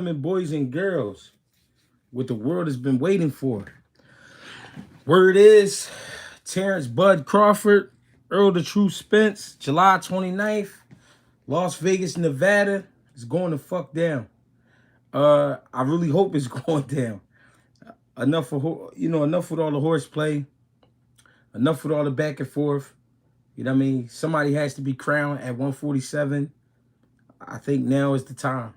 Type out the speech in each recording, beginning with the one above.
boys and girls, what the world has been waiting for. Word is Terence Bud Crawford, Earl the True Spence, July 29th, Las Vegas, Nevada, is going to fuck down. I really hope it's going down. Enough with all the horseplay, enough with all the back and forth. You know what I mean? Somebody has to be crowned at 147. I think now is the time.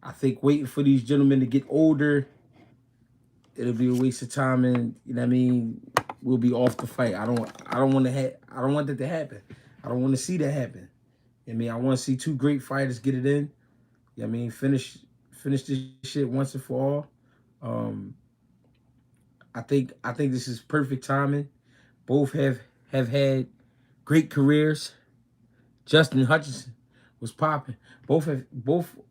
I think waiting for these gentlemen to get older, it'll be a waste of time, and you know what I mean. We'll be off the fight. I don't want that to happen. I don't want to see that happen. I mean, I want to see two great fighters get it in. You know what I mean, finish this shit once and for all. Um, I think this is perfect timing. Both have had great careers. Justin Hutchinson was popping. Both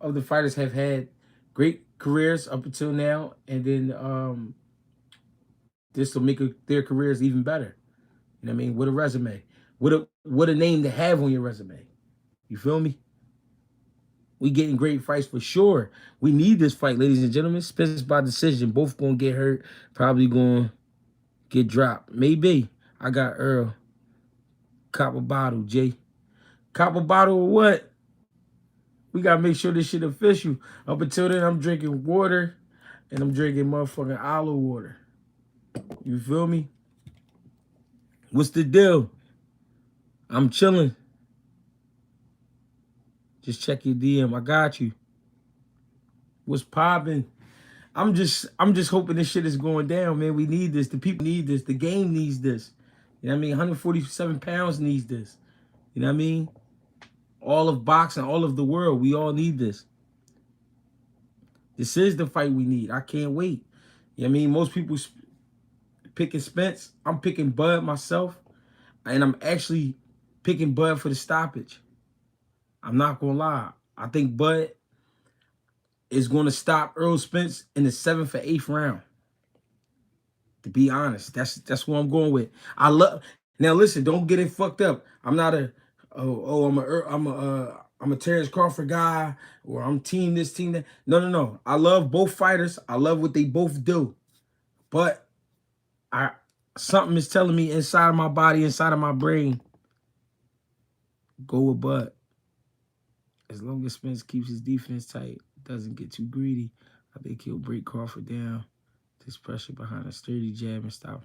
of the fighters have had great careers up until now, and then this will make their careers even better. You know what I mean? What a resume. What a name to have on your resume. You feel me? We getting great fights for sure. We need this fight, ladies and gentlemen. Spence by decision. Both gonna get hurt. Probably gonna get dropped. Maybe. I got Earl. Cop a bottle, Jay. Cop a bottle of what? We gotta make sure this shit official. Up until then, I'm drinking water and I'm drinking motherfucking olive water. You feel me? What's the deal? I'm chilling. Just check your DM. I got you. What's popping? I'm just hoping this shit is going down, man. We need this. The people need this. The game needs this. You know what I mean? 147 pounds needs this. You know what I mean? All of boxing, all of the world, we all need this. This is the fight we need. I can't wait. You know what I mean? Most people picking Spence. I'm picking Bud myself. And I'm actually picking Bud for the stoppage. I'm not going to lie. I think Bud is going to stop Errol Spence in the 7th or 8th round. To be honest, that's what I'm going with. I love. Now listen, don't get it fucked up. I'm not I'm a Terence Crawford guy, or I'm team this, team that. No. I love both fighters. I love what they both do. But I something is telling me inside of my body, inside of my brain, go with Bud. As long as Spence keeps his defense tight, doesn't get too greedy, I think he'll break Crawford down. This pressure behind a sturdy jab and stop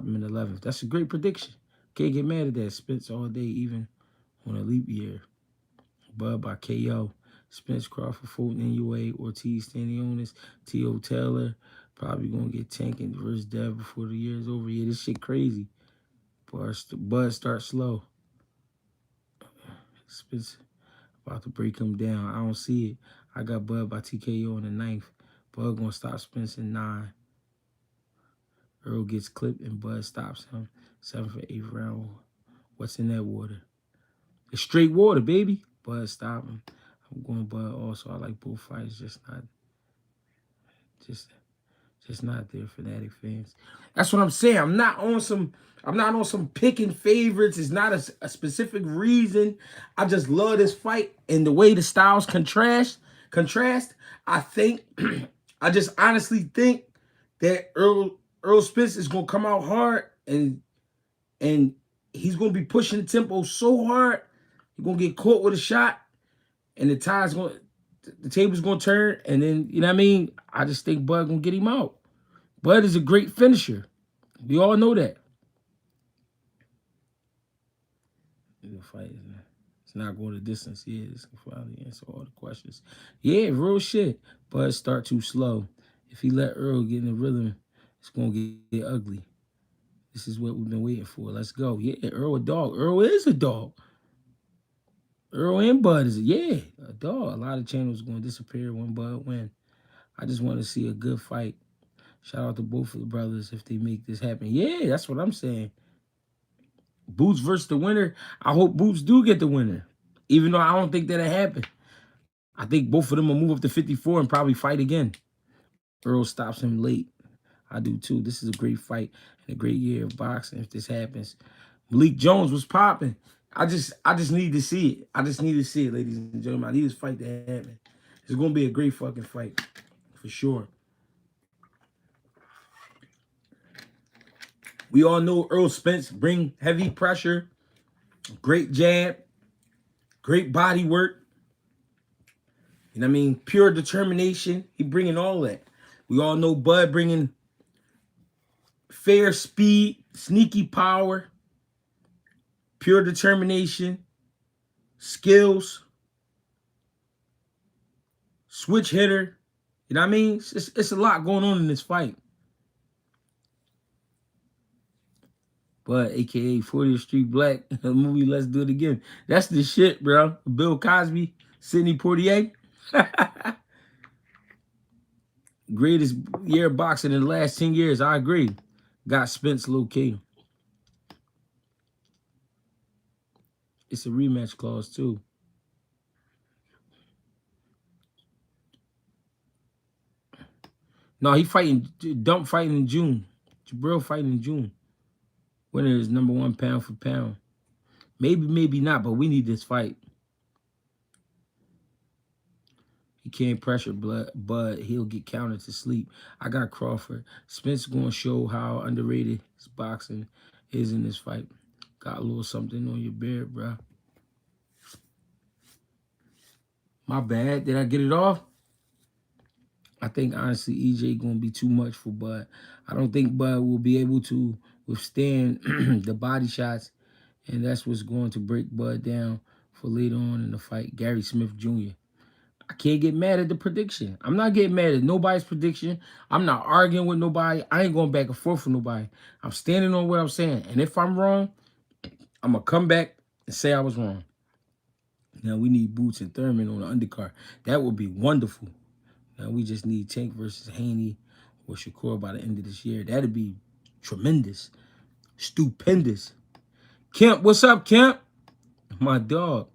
him in the 11th. That's a great prediction. Can't get mad at that. Spence all day, even on a leap year. Bud by KO. Spence, Crawford, Fulton, NUA, Ortiz, Stanionis, T.O. Taylor. Probably going to get tanking versus Dev before the year is over. Yeah, this shit crazy. Bud starts slow. Spence about to break him down. I don't see it. I got Bud by TKO in the 9th. Bud going to stop Spence in 9. Earl gets clipped and Bud stops him. 7th or 8th round. What's in that water? It's straight water, baby. Bud stop him. I'm going Bud also. I like both fights, just not their fanatic fans. That's what I'm saying. I'm not on some picking favorites. It's not a specific reason. I just love this fight and the way the styles contrast. I think I just honestly think that Earl Spence is gonna come out hard and he's gonna be pushing the tempo so hard, he's gonna get caught with a shot, and the table's gonna turn, and then you know what I mean? I just think Bud gonna get him out. Bud is a great finisher. We all know that. The fight it's not going the distance. Yeah, this can finally answer all the questions. Yeah, real shit. Bud start too slow. If he let Earl get in the rhythm, it's gonna get ugly. This is what we've been waiting for. Let's go. Yeah, Earl a dog. Earl is a dog. Earl and Bud is a dog. A lot of channels are going to disappear when Bud win. I just want to see a good fight. Shout out to both of the brothers if they make this happen. Yeah, that's what I'm saying. Boots versus the winner. I hope Boots do get the winner. Even though I don't think that'll happen. I think both of them will move up to 54 and probably fight again. Earl stops him late. I do too. This is a great fight and a great year of boxing if this happens. Malik Jones was popping. I just need to see it. I just need to see it, ladies and gentlemen. I need this fight to happen. It's gonna be a great fucking fight. For sure. We all know Errol Spence bring heavy pressure, great jab, great body work. You know what I mean? Pure determination. He bringing all that. We all know Bud bringing fair speed, sneaky power, pure determination, skills, switch hitter. You know what I mean? It's a lot going on in this fight. But AKA 40th Street Black, the movie Let's Do It Again. That's the shit, bro. Bill Cosby, Sidney Poitier. Greatest year of boxing in the last 10 years. I agree. Got Spence low key. It's a rematch clause, too. No, he fighting, Dump fighting in June. Jabril fighting in June. Winner is #1 pound for pound. Maybe, maybe not, but we need this fight. He can't pressure Bud. He'll get counted to sleep. I got Crawford. Spence going to show how underrated his boxing is in this fight. Got a little something on your beard, bro. My bad. Did I get it off? I think, honestly, EJ going to be too much for Bud. I don't think Bud will be able to withstand the body shots, and that's what's going to break Bud down for later on in the fight. Gary Smith Jr. I can't get mad at the prediction. I'm not getting mad at nobody's prediction. I'm not arguing with nobody. I ain't going back and forth with nobody. I'm standing on what I'm saying. And if I'm wrong, I'm going to come back and say I was wrong. Now, we need Boots and Thurman on the undercard. That would be wonderful. Now, we just need Tank versus Haney or Shakur by the end of this year. That'd be tremendous. Stupendous. Kemp, what's up, Kemp? My dog.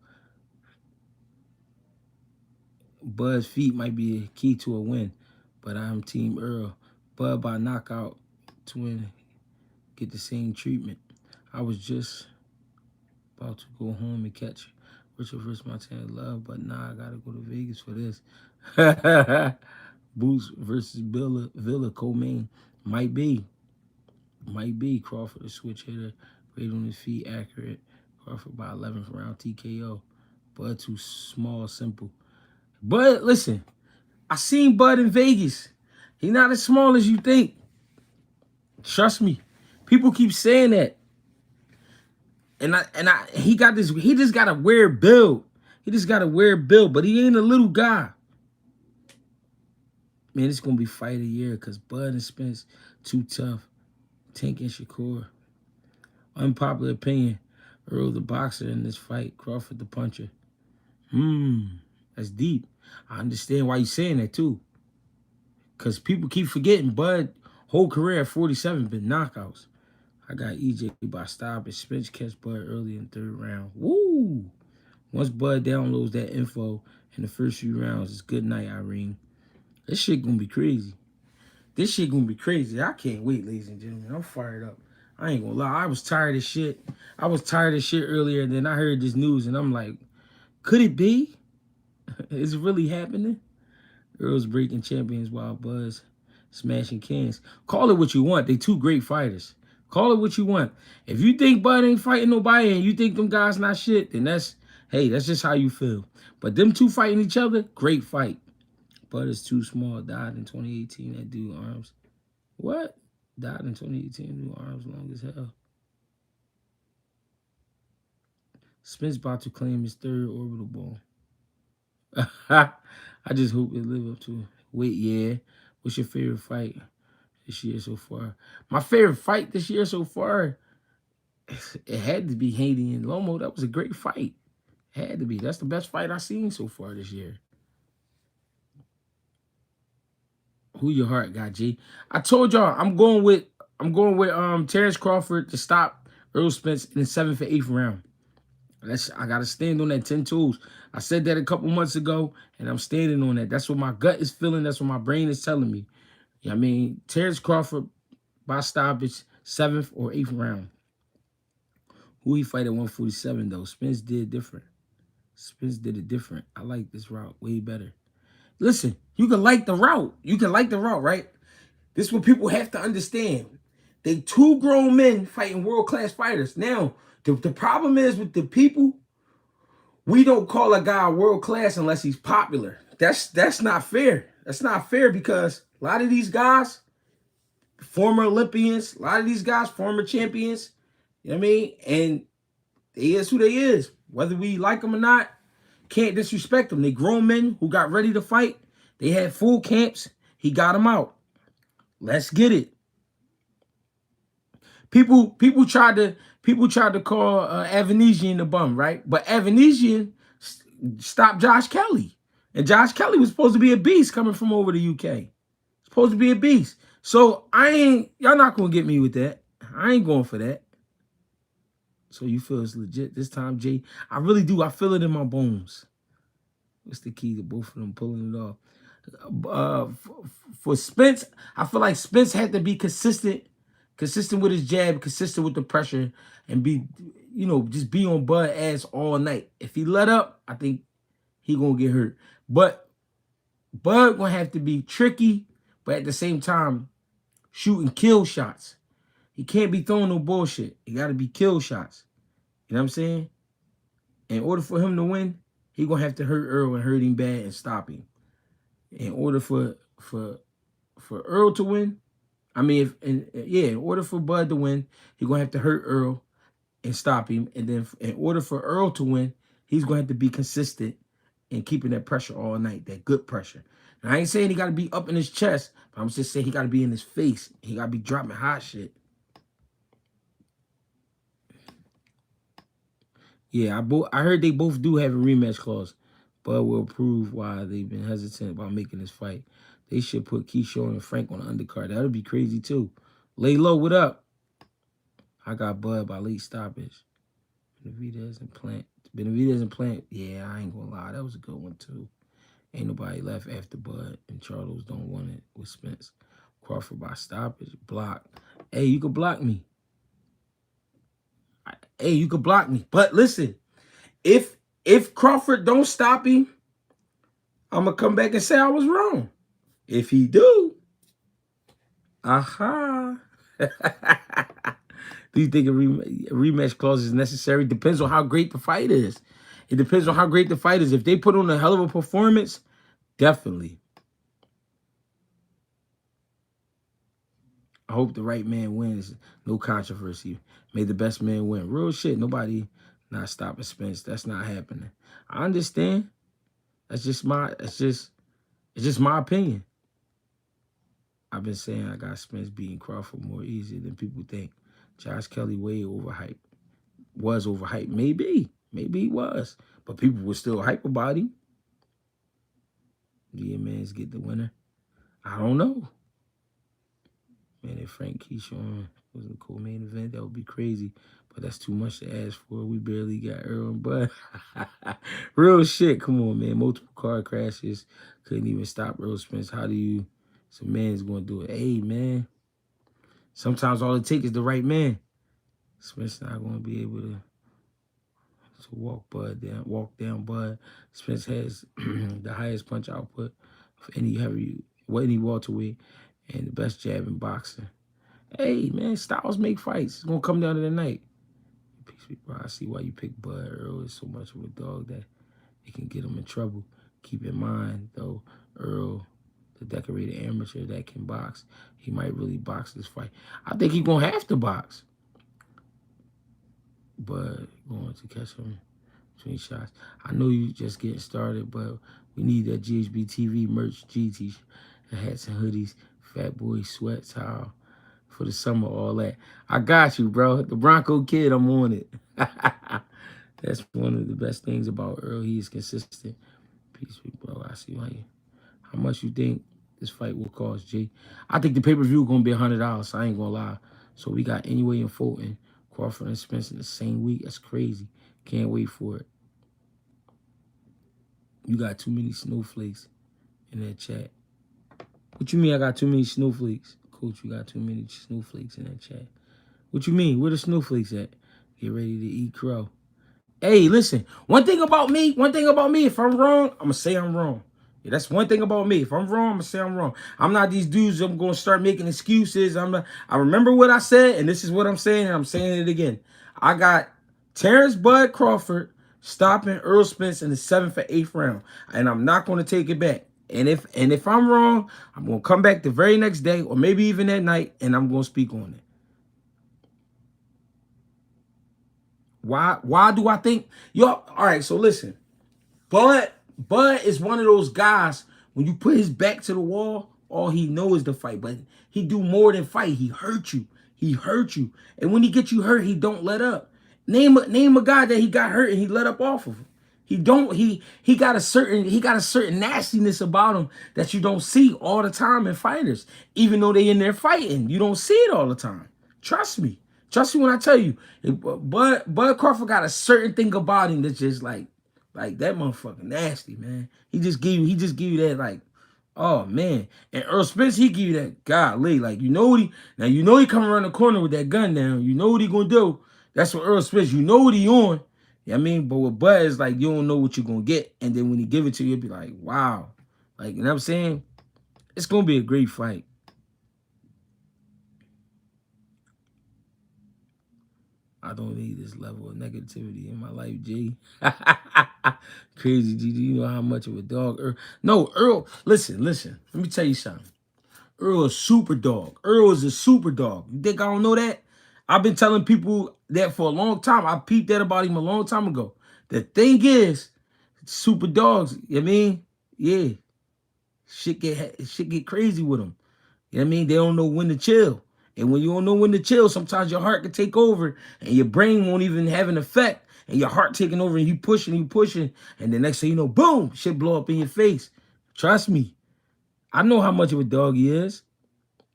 Bud's feet might be a key to a win, but I'm Team Errol. Bud by knockout to win, get the same treatment. I was just about to go home and catch Richard vs. Montana Love, but nah, I gotta go to Vegas for this. Boots versus Villa co-main. Might be. Crawford a switch hitter, great on his feet, accurate. Crawford by 11th round TKO. Bud too small, simple. Bud, listen, I seen Bud in Vegas. He not as small as you think. Trust me. People keep saying that. And he just got a weird build. He just got a weird build, but he ain't a little guy. Man, it's gonna be fight of the year because Bud and Spence too tough. Tank and Shakur. Unpopular opinion. Errol the boxer in this fight. Crawford the puncher. That's deep. I understand why you're saying that too. Because people keep forgetting Bud whole career at 47 been knockouts. I got EJ by stoppage. Spence catch Bud early in the 3rd round. Woo! Once Bud downloads that info in the first few rounds, it's good night, Irene. This shit gonna be crazy. This shit gonna be crazy. I can't wait, ladies and gentlemen. I'm fired up. I ain't gonna lie. I was tired of shit. I was tired of shit earlier, and then I heard this news, and I'm like, could it be? Is it really happening? Errol's breaking champions while Bud's smashing cans. Call it what you want. They two great fighters. Call it what you want. If you think Bud ain't fighting nobody and you think them guys not shit, then that's just how you feel. But them two fighting each other, great fight. Bud is too small. Died in 2018. That dude arms. What? Died in 2018. Dude arms long as hell. Spence about to claim his 3rd orbital ball. I just hope it live up to it. Wait, yeah. What's your favorite fight this year so far? My favorite fight this year so far, it had to be Haney and Lomo. That was a great fight. It had to be. That's the best fight I've seen so far this year. Who your heart got, G? I told y'all I'm going with Terence Crawford to stop Errol Spence in the 7th or 8th round. I gotta stand on that 10 toes. I said that a couple months ago, and I'm standing on that. That's what my gut is feeling. That's what my brain is telling me. You know what I mean? Terence Crawford by stoppage, 7th or 8th round. Who he fight at 147 though? Spence did different. Spence did it different. I like this route way better. Listen, you can like the route. You can like the route, right? This is what people have to understand. They two grown men fighting world-class fighters. Now, the problem is with the people, we don't call a guy world-class unless he's popular. That's not fair. That's not fair because a lot of these guys, former Olympians, a lot of these guys, former champions, you know what I mean? And they is who they is. Whether we like them or not, can't disrespect them. They grown men who got ready to fight. They had full camps. He got them out. Let's get it. People tried to call Avanesian the bum, right? But Avanesian stopped Josh Kelly. And Josh Kelly was supposed to be a beast coming from over the UK. Supposed to be a beast. So y'all not gonna get me with that. I ain't going for that. So you feel it's legit this time, Jay? I really do. I feel it in my bones. What's the key to both of them pulling it off? For Spence, I feel like Spence had to be consistent with his jab, consistent with the pressure, and be, just be on Bud ass all night. If he let up, I think he gonna get hurt. But Bud gonna have to be tricky, but at the same time, shooting kill shots. He can't be throwing no bullshit. He gotta be kill shots. You know what I'm saying? In order for him to win, he gonna have to hurt Errol and hurt him bad and stop him. In order for Errol to win, in order for Bud to win, he's gonna have to hurt Errol and stop him. And then in order for Errol to win, he's gonna have to be consistent in keeping that pressure all night, that good pressure. Now, I ain't saying he gotta be up in his chest, but I'm just saying he gotta be in his face. He gotta be dropping hot shit. Yeah, I heard they both do have a rematch clause. Bud will prove why they've been hesitant about making this fight. They should put Keyshawn and Frank on the undercard. That would be crazy, too. Lay low, what up? I got Bud by late stoppage. Benavidez and Plant. Yeah, I ain't gonna lie. That was a good one, too. Ain't nobody left after Bud. And Charlos don't want it with Spence. Crawford by stoppage. Block. Hey, you can block me. Hey, you can block me. But listen, if Crawford don't stop him, I'm going to come back and say I was wrong. If he do, aha. Do you think a rematch clause is necessary? Depends on how great the fight is. It depends on how great the fight is. If they put on a hell of a performance, definitely. I hope the right man wins. No controversy. May the best man win. Real shit. Nobody not stopping Spence. That's not happening. I understand. It's just my opinion. I've been saying I got Spence beating Crawford more easy than people think. Josh Kelly way overhyped. Was overhyped. Maybe. Maybe he was. But people were still hype about him. Yeah, man's get the winner. I don't know. Man, if Frank Keyshawn was a co-main event, that would be crazy. But that's too much to ask for. We barely got Errol and Bud. Real shit. Come on, man. Multiple car crashes. Couldn't even stop Errol Spence. How do you... Some man's going to do it. Hey, man. Sometimes all it takes is the right man. Spence not going to be able to walk down Bud. Spence has the highest punch output of any welterweight and the best jab in boxing. Hey, man, styles make fights. It's going to come down to the night. I see why you pick Bud. Errol is so much of a dog that it can get him in trouble. Keep in mind, though, Errol, the decorated amateur that can box, he might really box this fight. I think he's going to have to box. But going to catch him between shots. I know you just getting started, but we need that GHB TV merch, G-T, the hats and hoodies, Fat Boy sweat towel for the summer, all that. I got you, bro. The Bronco kid, I'm on it. That's one of the best things about Earl. He is consistent. Peace, bro. I see how much you think this fight will cost, G. I think the pay-per-view going to be $100, so I ain't going to lie. So we got Anyway and Fulton, Crawford and Spence in the same week. That's crazy. Can't wait for it. You got too many snowflakes in that chat. What you mean I got too many snowflakes? Coach, you got too many snowflakes in that chat. What you mean? Where the snowflakes at? Get ready to eat crow. Hey, listen. One thing about me, if I'm wrong, I'm going to say I'm wrong. Yeah, that's one thing about me. If I'm wrong, I'm gonna say I'm wrong. I'm not these dudes. I'm gonna start making excuses. I'm not. I remember what I said, and this is what I'm saying, and I'm saying it again. I got Terence Bud Crawford stopping Errol Spence in the 7th or 8th round, and I'm not gonna take it back. And if I'm wrong, I'm gonna come back the very next day, or maybe even that night, and I'm gonna speak on it. Why do I think y'all? All right, so listen. Bud is one of those guys, when you put his back to the wall, all he knows is the fight. But he do more than fight. He hurt you. He hurt you. And when he gets you hurt, he don't let up. Name a guy that he got hurt and he let up off of him. He don't he got a certain nastiness about him that you don't see all the time in fighters. Even though they in there fighting, you don't see it all the time. Trust me. Trust me when I tell you. Bud Crawford got a certain thing about him that's just like that motherfucker nasty, man. He just give you that like, oh man. And Earl Spence, he give you that golly, like you know he coming around the corner with that gun down. You know what he gonna do. That's what Earl Spence, you know what he on. You know what I mean? But with Bud, it's like you don't know what you're gonna get. And then when he give it to you, it'll be like, wow. Like, you know what I'm saying? It's gonna be a great fight. I don't need this level of negativity in my life, G. Crazy, G. Do you know how much of a dog Earl? No, Earl, listen. Let me tell you something. Earl is super dog. Earl is a super dog. You think I don't know that? I've been telling people that for a long time. I peeped that about him a long time ago. The thing is, super dogs, you know what I mean? Yeah. Shit get crazy with them. You know what I mean? They don't know when to chill. And when you don't know when to chill, sometimes your heart can take over and your brain won't even have an effect. And your heart taking over and you pushing. And the next thing you know, boom, shit blow up in your face. Trust me. I know how much of a dog he is.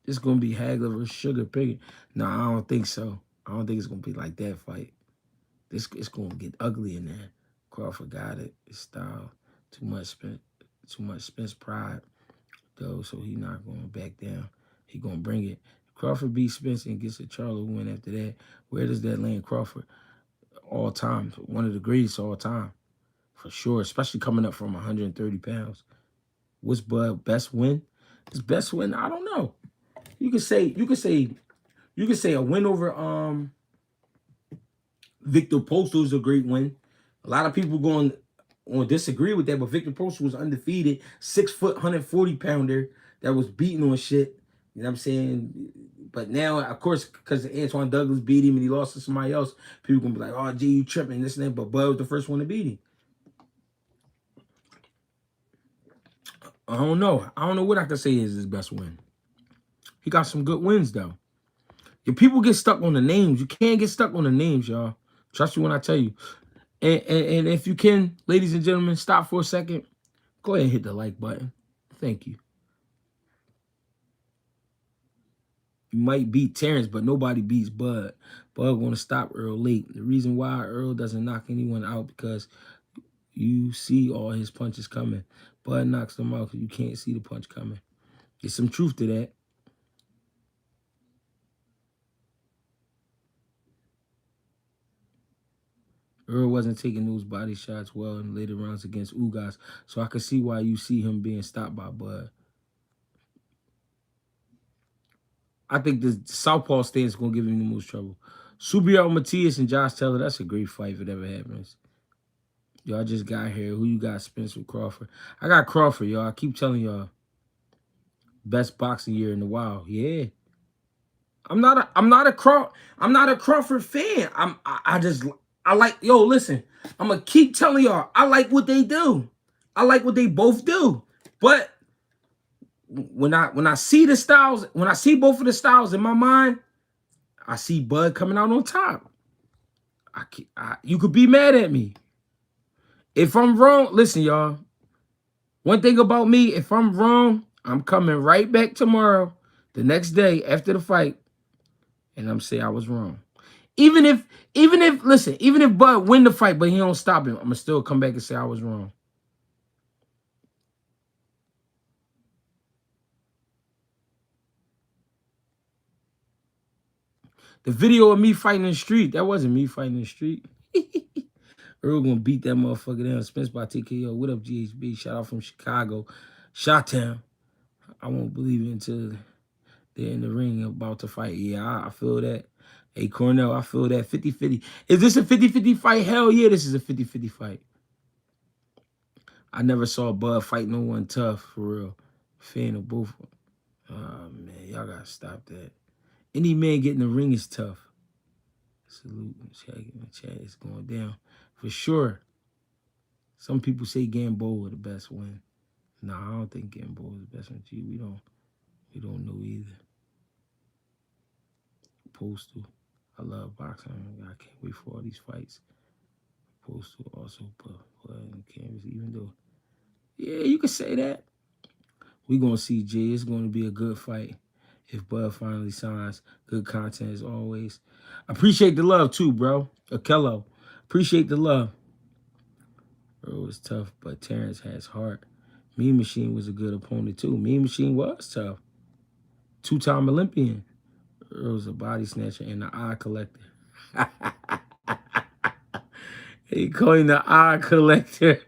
It's going to be Hagler versus Sugar Pickett. No, I don't think so. I don't think it's going to be like that fight. It's going to get ugly in there. Crawford got it. His style. Too much Spence pride, though, so he not going to back down. He going to bring it. Crawford beats Spence and gets a Charlo win after that. Where does that land Crawford? All time. One of the greatest all time. For sure. Especially coming up from 130 pounds. What's Bud best win? His best win? I don't know. You could say a win over Victor Postal is a great win. A lot of people going to disagree with that, but Victor Postal was undefeated, 6 foot, 140 pounder that was beating on shit. You know what I'm saying? But now, of course, because Antoine Douglas beat him and he lost to somebody else, people gonna be like, "Oh, gee, you tripping this and that." But Bud was the first one to beat him. I don't know. I don't know what I can say is his best win. He got some good wins though. Your people get stuck on the names. You can't get stuck on the names, y'all. Trust me when I tell you. And if you can, ladies and gentlemen, stop for a second. Go ahead and hit the like button. Thank you. You might beat Terence, but nobody beats Bud. Bud going to stop Earl late. The reason why Earl doesn't knock anyone out because you see all his punches coming. Bud knocks them out because you can't see the punch coming. There's some truth to that. Earl wasn't taking those body shots well in later rounds against Ugas, so I could see why you see him being stopped by Bud. I think the southpaw stance is going to give him the most trouble. Subriel Matias and Josh Taylor, that's a great fight if it ever happens. Y'all just got here. Who you got, Spencer Crawford? I got Crawford, y'all. I keep telling y'all. Best boxing year in the wild. Yeah. I'm not a Crawford fan. I like, yo, listen. I'm gonna keep telling y'all, I like what they do. I like what they both do. But when I see the styles, when I see both of the styles in my mind, I see Bud coming out on top. You could be mad at me. If I'm wrong, listen, y'all. One thing about me, if I'm wrong, I'm coming right back tomorrow, the next day after the fight, and I'm saying I was wrong. Even if Bud win the fight, but he don't stop him, I'm gonna still come back and say I was wrong. The video of me fighting in the street, that wasn't me fighting in the street. Earl gonna beat that motherfucker down. Spence by TKO. What up, GHB? Shout out from Chicago. Shot-town. I won't believe it until they're in the ring about to fight. Yeah, I feel that. Hey, Cornell, I feel that. 50-50. Is this a 50-50 fight? Hell yeah, this is a 50-50 fight. I never saw Bud fight no one tough, for real. Fan of both. Oh, man, y'all gotta stop that. Any man getting the ring is tough. Salute. Chat is going down. For sure. Some people say Gamboa the best win. Nah, I don't think Gamboa is the best one. Gee, we don't know either. Postal. I love boxing. I can't wait for all these fights. Postal also put in canvas, even though, yeah, you could say that. We're going to see, Jay. It's going to be a good fight if Bud finally signs. Good content as always. Appreciate the love, too, bro. Akello. Appreciate the love. Bro, it was tough, but Terence has heart. Mean Machine was a good opponent, too. Mean Machine was tough. Two-time Olympian. Earl's a body snatcher and an eye collector. He called him the eye collector.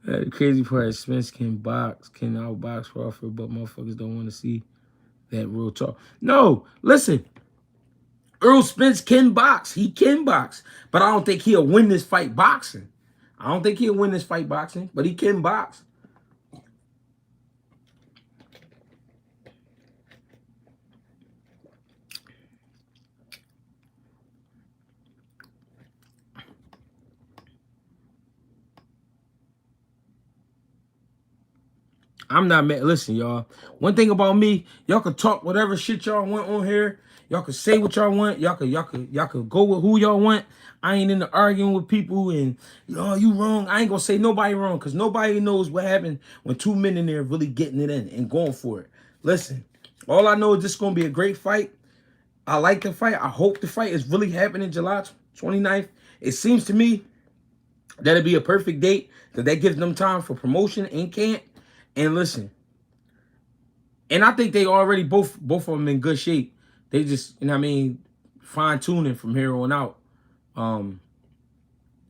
The crazy part is Spence can outbox Crawford, but motherfuckers don't want to see that real talk. No, listen. Errol Spence can box. He can box. But I don't think he'll win this fight boxing. But he can box. I'm not mad. Listen, y'all. One thing about me, y'all can talk whatever shit y'all want on here. Y'all can say what y'all want. Y'all can go with who y'all want. I ain't into arguing with people and you wrong. I ain't gonna say nobody wrong because nobody knows what happened when two men in there really getting it in and going for it. Listen, all I know is this is gonna be a great fight. I like the fight. I hope the fight is really happening July 29th. It seems to me that'd be a perfect date because that gives them time for promotion and camp. And listen, and I think they already both of them in good shape. They just, fine tuning from here on out.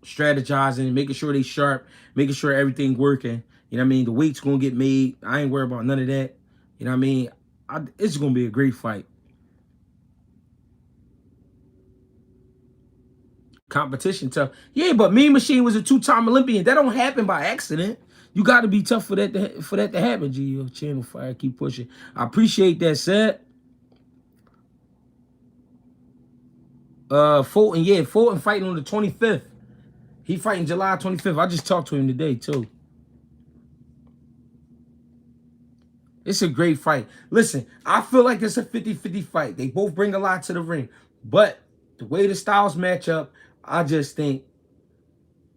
Strategizing, making sure they sharp, making sure everything working. The weight's gonna get made. I ain't worried about none of that. It's gonna be a great fight. Competition tough. Yeah, but Mean Machine was a two-time Olympian. That don't happen by accident. You got to be tough for that to happen, G. Your channel fire, keep pushing. I appreciate that, Seth. Fulton fighting on the 25th. He fighting July 25th. I just talked to him today, too. It's a great fight. Listen, I feel like it's a 50-50 fight. They both bring a lot to the ring. But the way the styles match up, I just think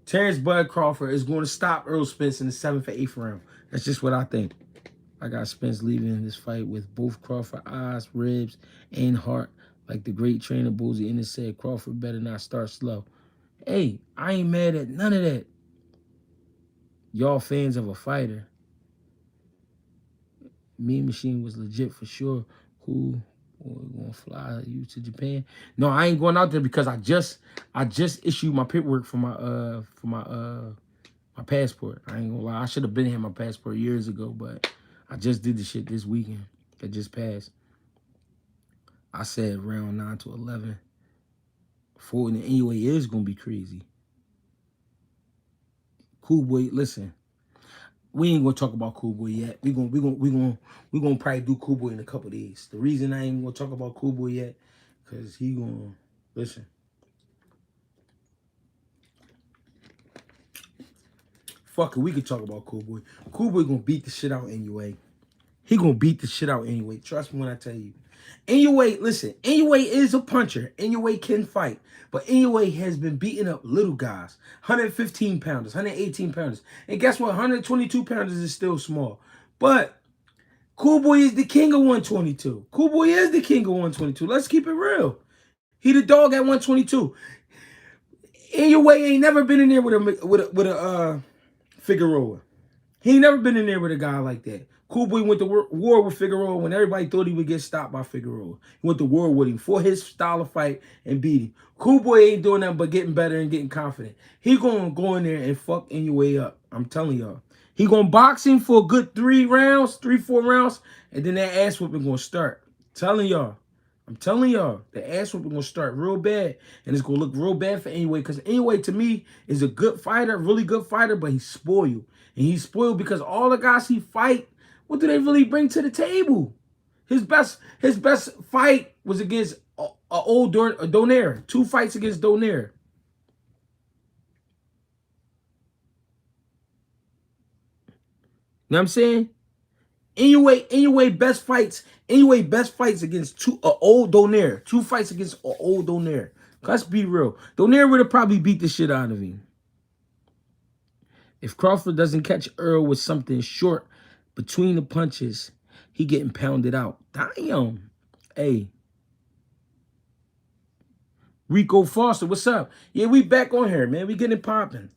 Terence Bud Crawford is going to stop Errol Spence in the 7th or 8th round. That's just what I think. I got Spence leaving this fight with both Crawford eyes, ribs, and heart. Like the great trainer Boozy Ennis said, Crawford better not start slow. Hey, I ain't mad at none of that. Y'all fans of a fighter. Mean Machine was legit for sure. Who gonna fly you to Japan? No, I ain't going out there because I just issued my paperwork for my passport. I ain't gonna lie. I should have been had my passport years ago, but I just did the shit this weekend that just passed. I said round 9 to 11. Fulton anyway is gonna be crazy. Cool boy, listen. We ain't gonna talk about Cool Boy yet. We gonna probably do Cool Boy in a couple days. The reason I ain't gonna talk about Cool Boy yet, cause he gonna listen. Fuck it, we can talk about Cool Boy. Cool Boy gonna beat the shit out anyway. He gonna beat the shit out anyway. Trust me when I tell you. Anyway, listen. Anyway is a puncher. Anyway can fight. But anyway has been beating up little guys. 115 pounders, 118 pounders. And guess what? 122 pounders is still small. But Cool Boy is the king of 122. Cool Boy is the king of 122. Let's keep it real. He the dog at 122. Anyway ain't never been in there with a Figueroa. He ain't never been in there with a guy like that. Cool Boy went to war with Figueroa when everybody thought he would get stopped by Figueroa. He went to war with him for his style of fight and beat him. Cool Boy ain't doing nothing but getting better and getting confident. He gonna go in there and fuck in your way up. I'm telling y'all. He gonna box him for a good 4 rounds, and then that ass whooping gonna start. I'm telling y'all, the ass whooping gonna start real bad, and it's gonna look real bad for Anyway, because Anyway to me is a good fighter, really good fighter, but he's spoiled. And he's spoiled because all the guys he fight, what do they really bring to the table? His best fight was against old Donaire. 2 fights against Donaire. You know what I'm saying? Anyway, best fights against old Donaire. 2 fights against old Donaire. Let's be real. Donaire would have probably beat the shit out of him. If Crawford doesn't catch Errol with something short between the punches, he getting pounded out. Damn. Hey. Rico Foster, what's up? Yeah, we back on here, man. We getting it popping.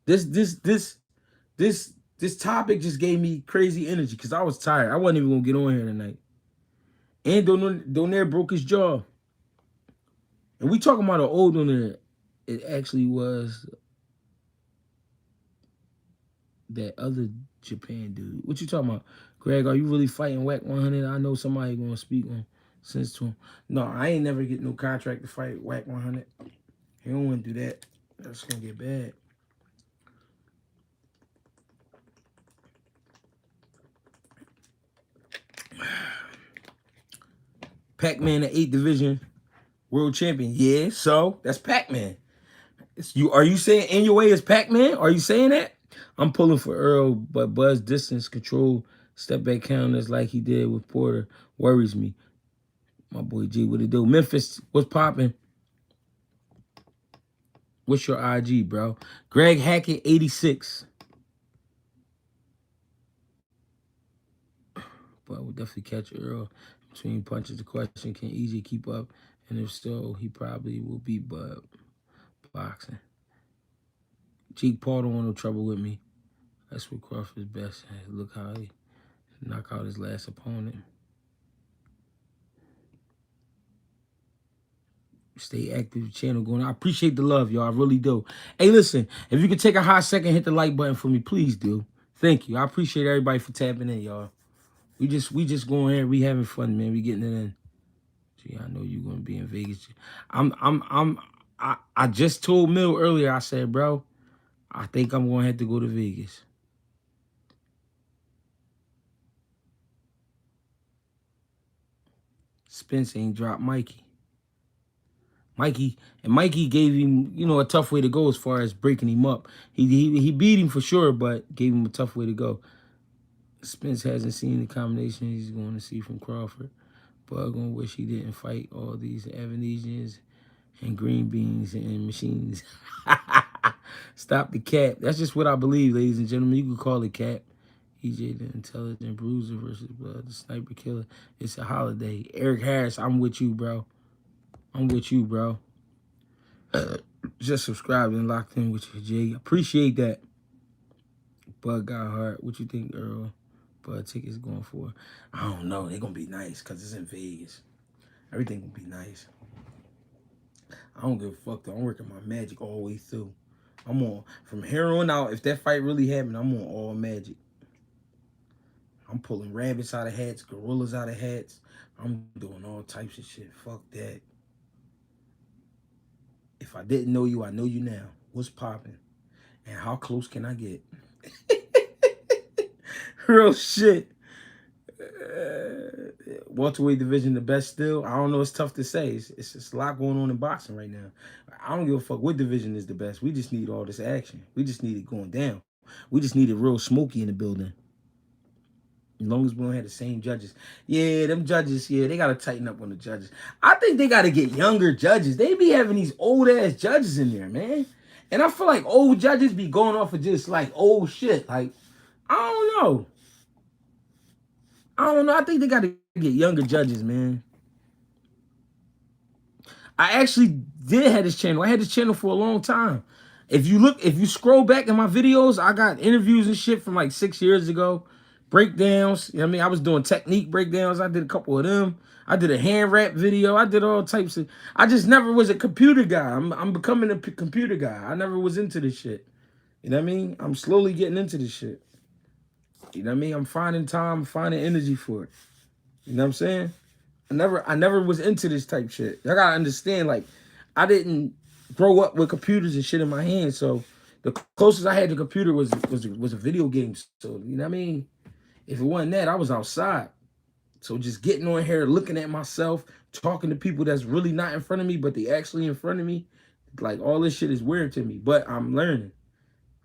This topic just gave me crazy energy because I was tired. I wasn't even gonna get on here tonight. And Donaire broke his jaw. And we talking about an old Donaire. It actually was that other Japan dude. What you talking about? Greg, are you really fighting Whack 100? I know somebody gonna speak on sense to him. No, I ain't never get no contract to fight Whack 100. He don't want to do that. That's gonna get bad. Pac-Man, the 8th division world champion. Yeah, so that's Pac-Man. Are you saying Anyway is Pac-Man? Are you saying that? I'm pulling for Errol, but Buzz distance control, step back counters like he did with Porter worries me. My boy G, what it do? Memphis, what's popping? What's your IG, bro? Greg Hackett, 86. But we'll definitely catch Errol between punches. The question, can EJ keep up? And if so, he probably will be Bud boxing. Jake Paul don't want no trouble with me. That's what Crawford's best. Look how he knocked out his last opponent. Stay active, channel going. I appreciate the love, y'all. I really do. Hey, listen, if you could take a hot second, hit the like button for me, please do. Thank you. I appreciate everybody for tapping in, y'all. We just going here. We having fun, man. We getting it in. Gee, I know you gonna be in Vegas. I just told Mill earlier. I said, bro, I think I'm gonna have to go to Vegas. Spence ain't dropped Mikey. Mikey gave him, a tough way to go as far as breaking him up. He beat him for sure, but gave him a tough way to go. Spence hasn't seen the combination he's going to see from Crawford. Bug gonna wish he didn't fight all these Avenesians and green beans and machines. Stop the cap. That's just what I believe, ladies and gentlemen. You can call it cap. EJ the intelligent bruiser versus Blood the sniper killer. It's a holiday. Eric Harris, I'm with you, bro. I'm with you, bro. Just subscribed and locked in with you, Jay. Appreciate that. Bud got heart. What you think, Errol? Bud tickets going for? I don't know. They're going to be nice because it's in Vegas. Everything will be nice. I don't give a fuck, though. I'm working my magic all the way through. I'm on, from here on out, if that fight really happened, I'm on all magic. I'm pulling rabbits out of hats, gorillas out of hats. I'm doing all types of shit. Fuck that. If I didn't know you, I know you now. What's popping? And how close can I get? Real shit. Welterweight division, the best still? I don't know. It's tough to say. It's just a lot going on in boxing right now. I don't give a fuck what division is the best. We just need all this action. We just need it going down. We just need it real smoky in the building. As long as we don't have the same judges. Yeah, them judges, yeah, they got to tighten up on the judges. I think they got to get younger judges. They be having these old-ass judges in there, man. And I feel like old judges be going off of just, like, old shit. Like, I don't know. I think they got to get younger judges, man. I actually did have this channel. I had this channel for a long time. If you scroll back in my videos, I got interviews and shit from, like, 6 years ago. breakdowns. You know what I mean? I was doing technique breakdowns. I did a couple of them. I did a hand wrap video. I did all types of. I just never was a computer guy. I'm becoming a computer guy. I never was into this shit. You know what I mean? I'm slowly getting into this shit. You know what I mean? I'm finding time, finding energy for it. You know what I'm saying? I never was into this type shit. Y'all gotta understand, like, I didn't grow up with computers and shit in my hands. So the closest I had to computer was a video game. So you know what I mean? If it wasn't that, I was outside. So just getting on here, looking at myself, talking to people that's really not in front of me, but they actually in front of me, like all this shit is weird to me. But I'm learning.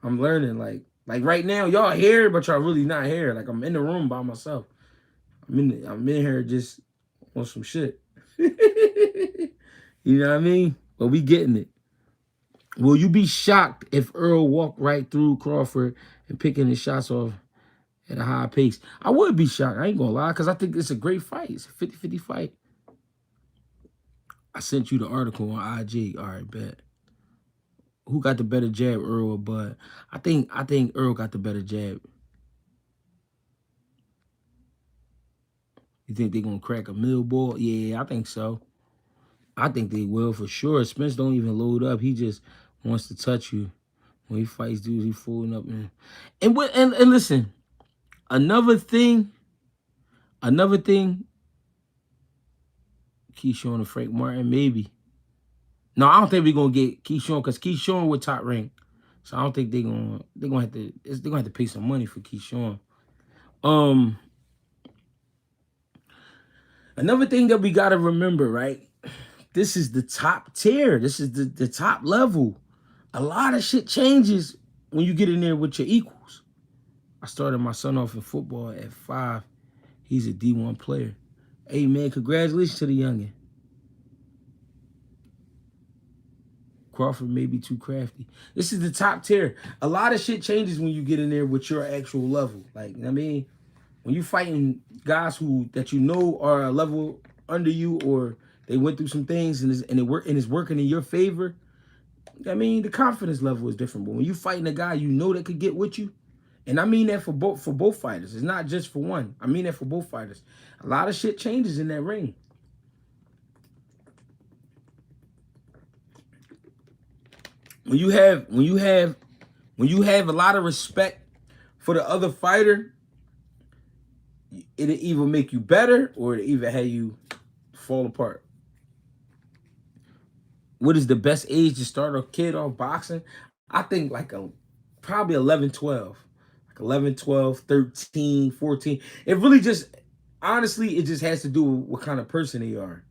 I'm learning. Like right now, y'all here, but y'all really not here. Like I'm in the room by myself. I'm in here just on some shit. You know what I mean? But we getting it. Will you be shocked if Errol walked right through Crawford and picking his shots off at a high pace? I would be shocked. I ain't gonna lie, because I think it's a great fight. It's a 50-50 fight. I sent you the article on IG. All right, bet. Who got the better jab, Errol or Bud? I think Errol got the better jab. You think they're gonna crack a middle ball? Yeah, I think so. I think they will for sure. Spence don't even load up. He just wants to touch you. When he fights dudes, he folding up and listen, another thing, Keyshawn and Frank Martin, maybe. No, I don't think we're gonna get Keyshawn because Keyshawn with top rank. So I don't think they're gonna have to pay some money for Keyshawn. Another thing that we gotta remember, right? This is the top tier. This is the top level. A lot of shit changes when you get in there with your equals. I started my son off in football at 5. He's a D1 player. Hey, man, congratulations to the youngin. Crawford may be too crafty. This is the top tier. A lot of shit changes when you get in there with your actual level. Like, you know what I mean? When you fighting guys that you know are a level under you or they went through some things and it's working in your favor, I mean, the confidence level is different. But when you fighting a guy you know that could get with you, and I mean that for both fighters. It's not just for one. I mean that for both fighters. A lot of shit changes in that ring. When you have a lot of respect for the other fighter, it'll either make you better or it'll either have you fall apart. What is the best age to start a kid off boxing? I think probably 11, 12. Like 11, 12, 13, 14. It really just, honestly, it just has to do with what kind of person they are.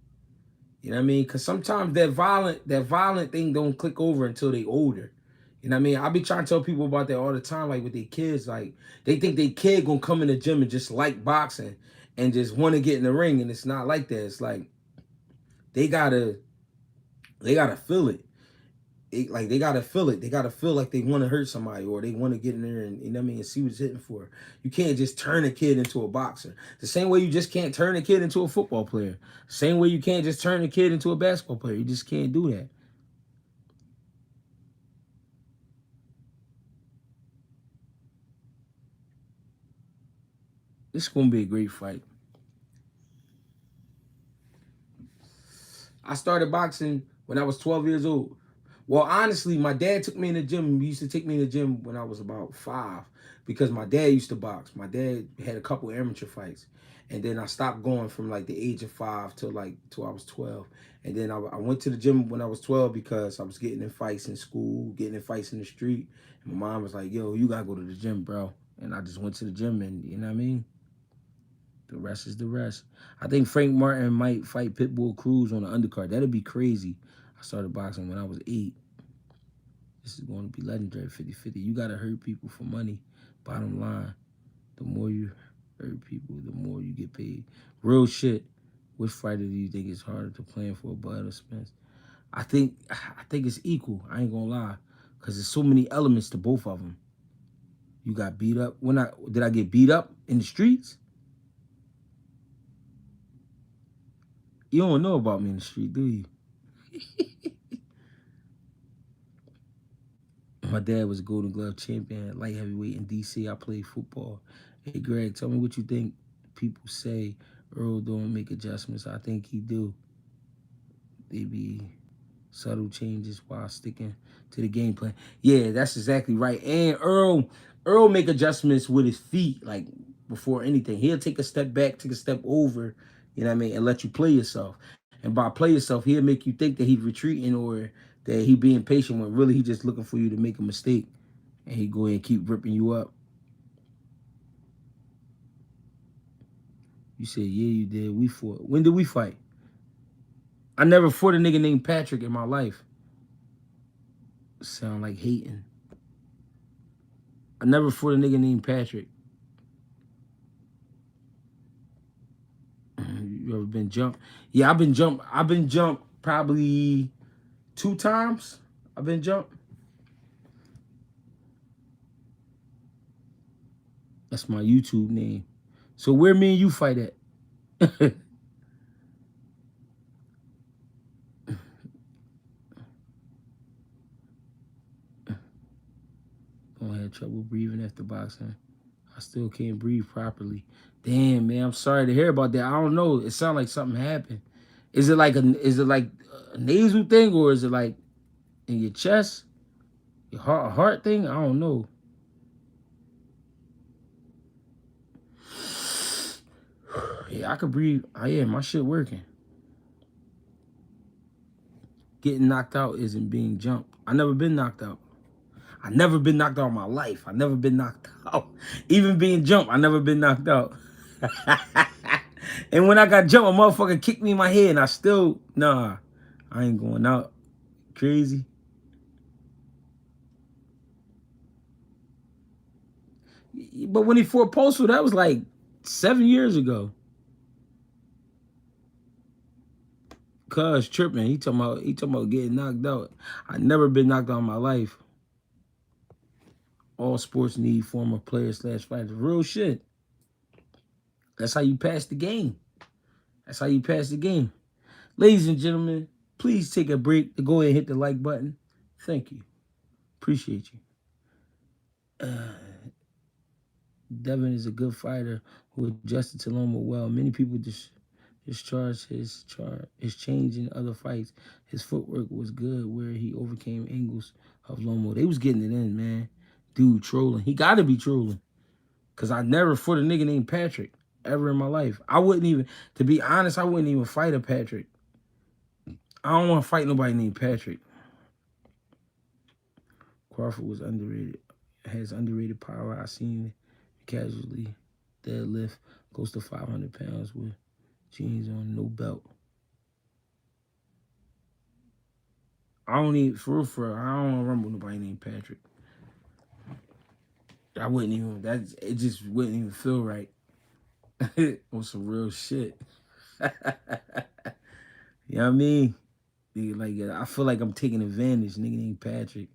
You know what I mean? Because sometimes that violent thing don't click over until they older. You know what I mean? I be trying to tell people about that all the time, like with their kids. Like, they think their kid gonna come in the gym and just like boxing and just want to get in the ring, and it's not like that. It's like they gotta feel it. They gotta feel it. They gotta feel like they want to hurt somebody or they want to get in there and, you know what I mean, and see what it's hitting for. You can't just turn a kid into a boxer. The same way you just can't turn a kid into a football player. Same way you can't just turn a kid into a basketball player. You just can't do that. This is gonna be a great fight. I started boxing when I was 12 years old. Well, honestly, my dad took me in the gym. He used to take me in the gym when I was about 5 because my dad used to box. My dad had a couple amateur fights. And then I stopped going from like the age of 5 till I was 12. And then I went to the gym when I was 12 because I was getting in fights in school, getting in fights in the street. And my mom was like, yo, you gotta go to the gym, bro. And I just went to the gym and, you know what I mean? The rest is the rest. I think Frank Martin might fight Pitbull Cruz on the undercard. That'd be crazy. I started boxing when I was 8. This is going to be legendary 50-50. You got to hurt people for money. Bottom line, the more you hurt people, the more you get paid. Real shit. Which fighter do you think is harder to plan for, Bud or Spence? I think it's equal. I ain't going to lie. Because there's so many elements to both of them. You got beat up. Did I get beat up in the streets? You don't know about me in the street, do you? My dad was a Golden Glove champion at light heavyweight in D.C. I played football Hey, Greg, tell me what you think. People say Earl don't make adjustments. I think he do. They be subtle changes while sticking to the game plan. Yeah, that's exactly right. And Earl make adjustments with his feet, like before anything. He'll take a step back, take a step over, you know what I mean, and let you play yourself. And by play yourself, he'll make you think that he's retreating or that he being patient when really he just looking for you to make a mistake. And he go ahead and keep ripping you up. You said, yeah, you did. We fought. When did we fight? I never fought a nigga named Patrick in my life. Sound like hating. I never fought a nigga named Patrick. You ever been jumped? Yeah, I've been jumped. I've been jumped probably 2 times. I've been jumped. That's my YouTube name. So where me and you fight at? I had trouble breathing after boxing. I still can't breathe properly. Damn, man, I'm sorry to hear about that. I don't know. It sounds like something happened. Is it like a nasal thing or is it like in your chest? Your heart thing? I don't know. Yeah, I could breathe. Oh, yeah, my shit working. Getting knocked out isn't being jumped. I never been knocked out. I never been knocked out in my life. I never been knocked out. Even being jumped, I never been knocked out. And when I got jumped, a motherfucker kicked me in my head and I still, nah, I ain't going out. Crazy. But when he fought Postal, that was like 7 years ago. Cuz tripping. He talking about getting knocked out. I never been knocked out in my life. All sports need former players / fighters. Real shit. That's how you pass the game. That's how you pass the game. Ladies and gentlemen, please take a break to go ahead and hit the like button. Thank you. Appreciate you. Devin is a good fighter who adjusted to Loma well. Many people discharged his change in other fights. His footwork was good where he overcame angles of Lomo. They was getting it in, man. Dude trolling. He got to be trolling. Because I never fought a nigga named Patrick ever in my life. I wouldn't even, to be honest, I wouldn't even fight a Patrick. I don't want to fight nobody named Patrick. Crawford was underrated. Has underrated power. I seen casually deadlift close to 500 pounds with jeans on, no belt. I don't need, for real, I don't want to rumble nobody named Patrick. I wouldn't even, it just wouldn't even feel right. On some real shit. You know what I mean? Like, I feel like I'm taking advantage. Nigga named Patrick.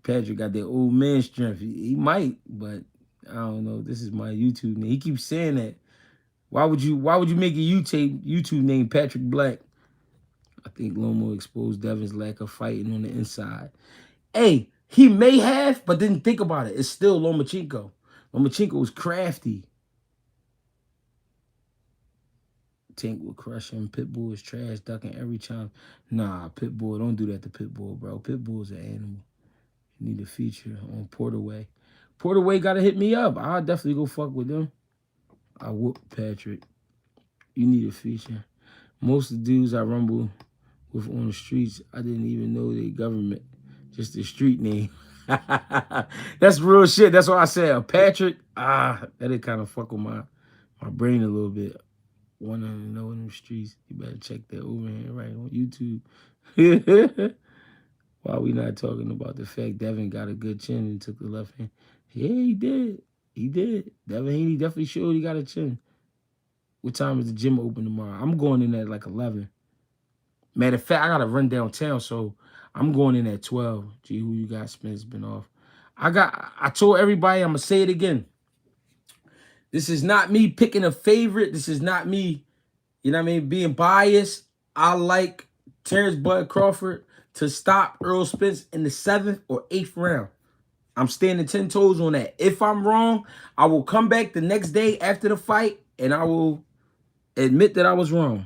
Patrick got that old man strength. He might, but I don't know. This is my YouTube name. He keeps saying that. Why would you make a YouTube name Patrick Black? I think Lomo exposed Devin's lack of fighting on the inside. Hey, he may have, but didn't think about it. It's still Lomachenko. Lomachenko was crafty. Tank will crush him. Pitbull is trash, ducking every chance. Nah, Pitbull, don't do that to Pitbull, bro. Pitbull's an animal. You need a feature on Porterway. Porterway got to hit me up. I'll definitely go fuck with them. I whoop Patrick. You need a feature. Most of the dudes I rumble with on the streets, I didn't even know they government. Just the street name. That's real shit. That's why I said Patrick. That'd kind of fuck with my brain a little bit. Want to know in them streets, you better check that overhand right on YouTube. Why we not talking about the fact Devin got a good chin and took the left hand? Yeah, he did. He did. Devin Haney definitely showed he got a chin. What time is the gym open tomorrow? I'm going in at like 11. Matter of fact, I got to run downtown, so I'm going in at 12. Gee, who you got? Spence been off. I told everybody, I'm going to say it again. This is not me picking a favorite. This is not me, you know what I mean, being biased. I like Terence Bud Crawford to stop Errol Spence in the 7th or 8th round. I'm standing 10 toes on that. If I'm wrong, I will come back the next day after the fight and I will admit that I was wrong.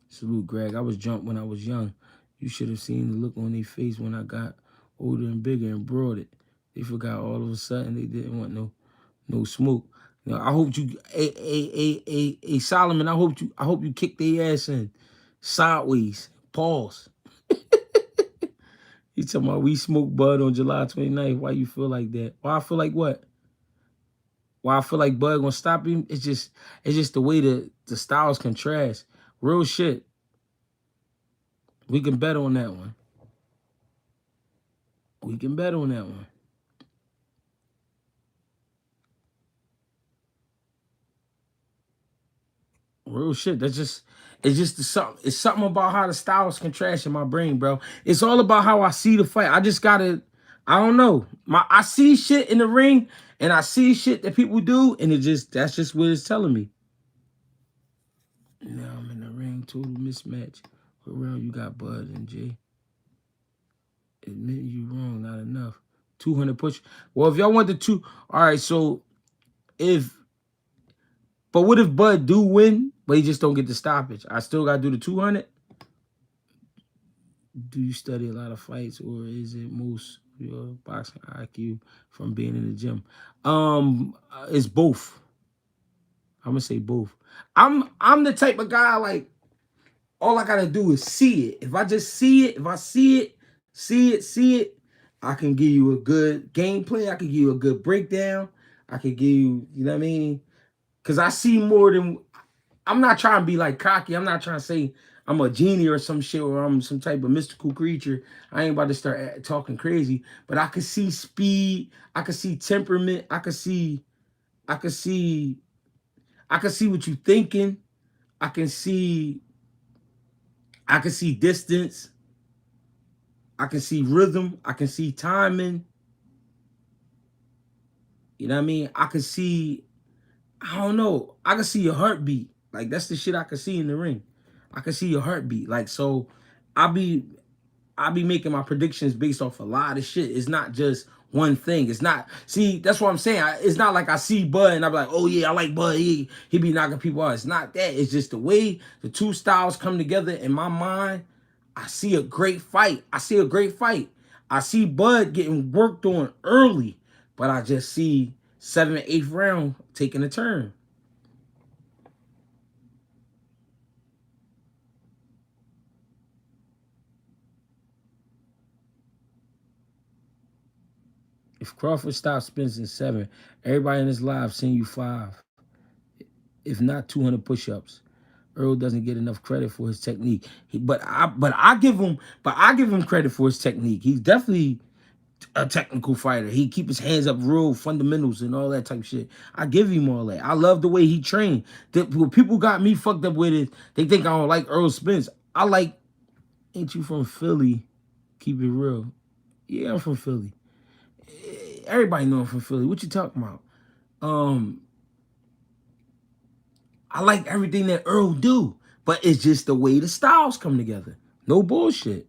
Salute, Greg. I was drunk when I was young. You should have seen the look on their face when I got older and bigger and broad it. They forgot all of a sudden they didn't want no smoke. You know, I hope you a Solomon, I hope you kick their ass in sideways. Pause. He talking about we smoked bud on July 29th. Why you feel like that? Why I feel like what? Why I feel like Bud gonna stop him? It's just the way the styles contrast. Real shit. We can bet on that one. We can bet on that one. Real shit. It's something about how the styles contrast in my brain, bro. It's all about how I see the fight. I just gotta, I don't know. I see shit in the ring and I see shit that people do, and that's just what it's telling me. Now I'm in the ring, total mismatch. What round you got, Bud and Jay? Admitting you wrong, not enough. 200 push. Well, if y'all want the two, all right. So but what if Bud do win, but he just don't get the stoppage? I still gotta do the 200. Do you study a lot of fights, or is it most your boxing IQ from being in the gym? It's both. I'm gonna say both. I'm the type of guy like all I gotta do is see it. If I just see it, if I see it, I can give you a good gameplay. I can give you a good breakdown. I can give you, you know what I mean? Because I see more than, I'm not trying to be like cocky. I'm not trying to say I'm a genie or some shit or I'm some type of mystical creature. I ain't about to start talking crazy, but I can see speed. I can see temperament. I can see what you thinking. I can see distance. I can see rhythm. I can see timing. You know what I mean? I can see, I don't know. I can see your heartbeat. Like that's the shit I can see in the ring. I can see your heartbeat. Like so, I'll be making my predictions based off a lot of shit. It's not just one thing. It's not. See, that's what I'm saying. It's not like I see Bud and I'm like, oh yeah, I like Bud. He be knocking people out. It's not that. It's just the way the two styles come together in my mind. I see a great fight. I see a great fight. I see Bud getting worked on early, but I just see 7th, 8th round taking a turn. If Crawford stops Spence in 7, everybody in this live send you 5. If not 200 push-ups. Errol doesn't get enough credit for his technique. But I give him credit for his technique. He's definitely a technical fighter. He keep his hands up, real fundamentals and all that type of shit. I give him all that. I love the way he trained. What people got me fucked up with it, they think I don't like Errol Spence. I like, ain't you from Philly? Keep it real. Yeah, I'm from Philly. Everybody know I'm from Philly. What you talking about? I like everything that Earl do, but it's just the way the styles come together. No bullshit.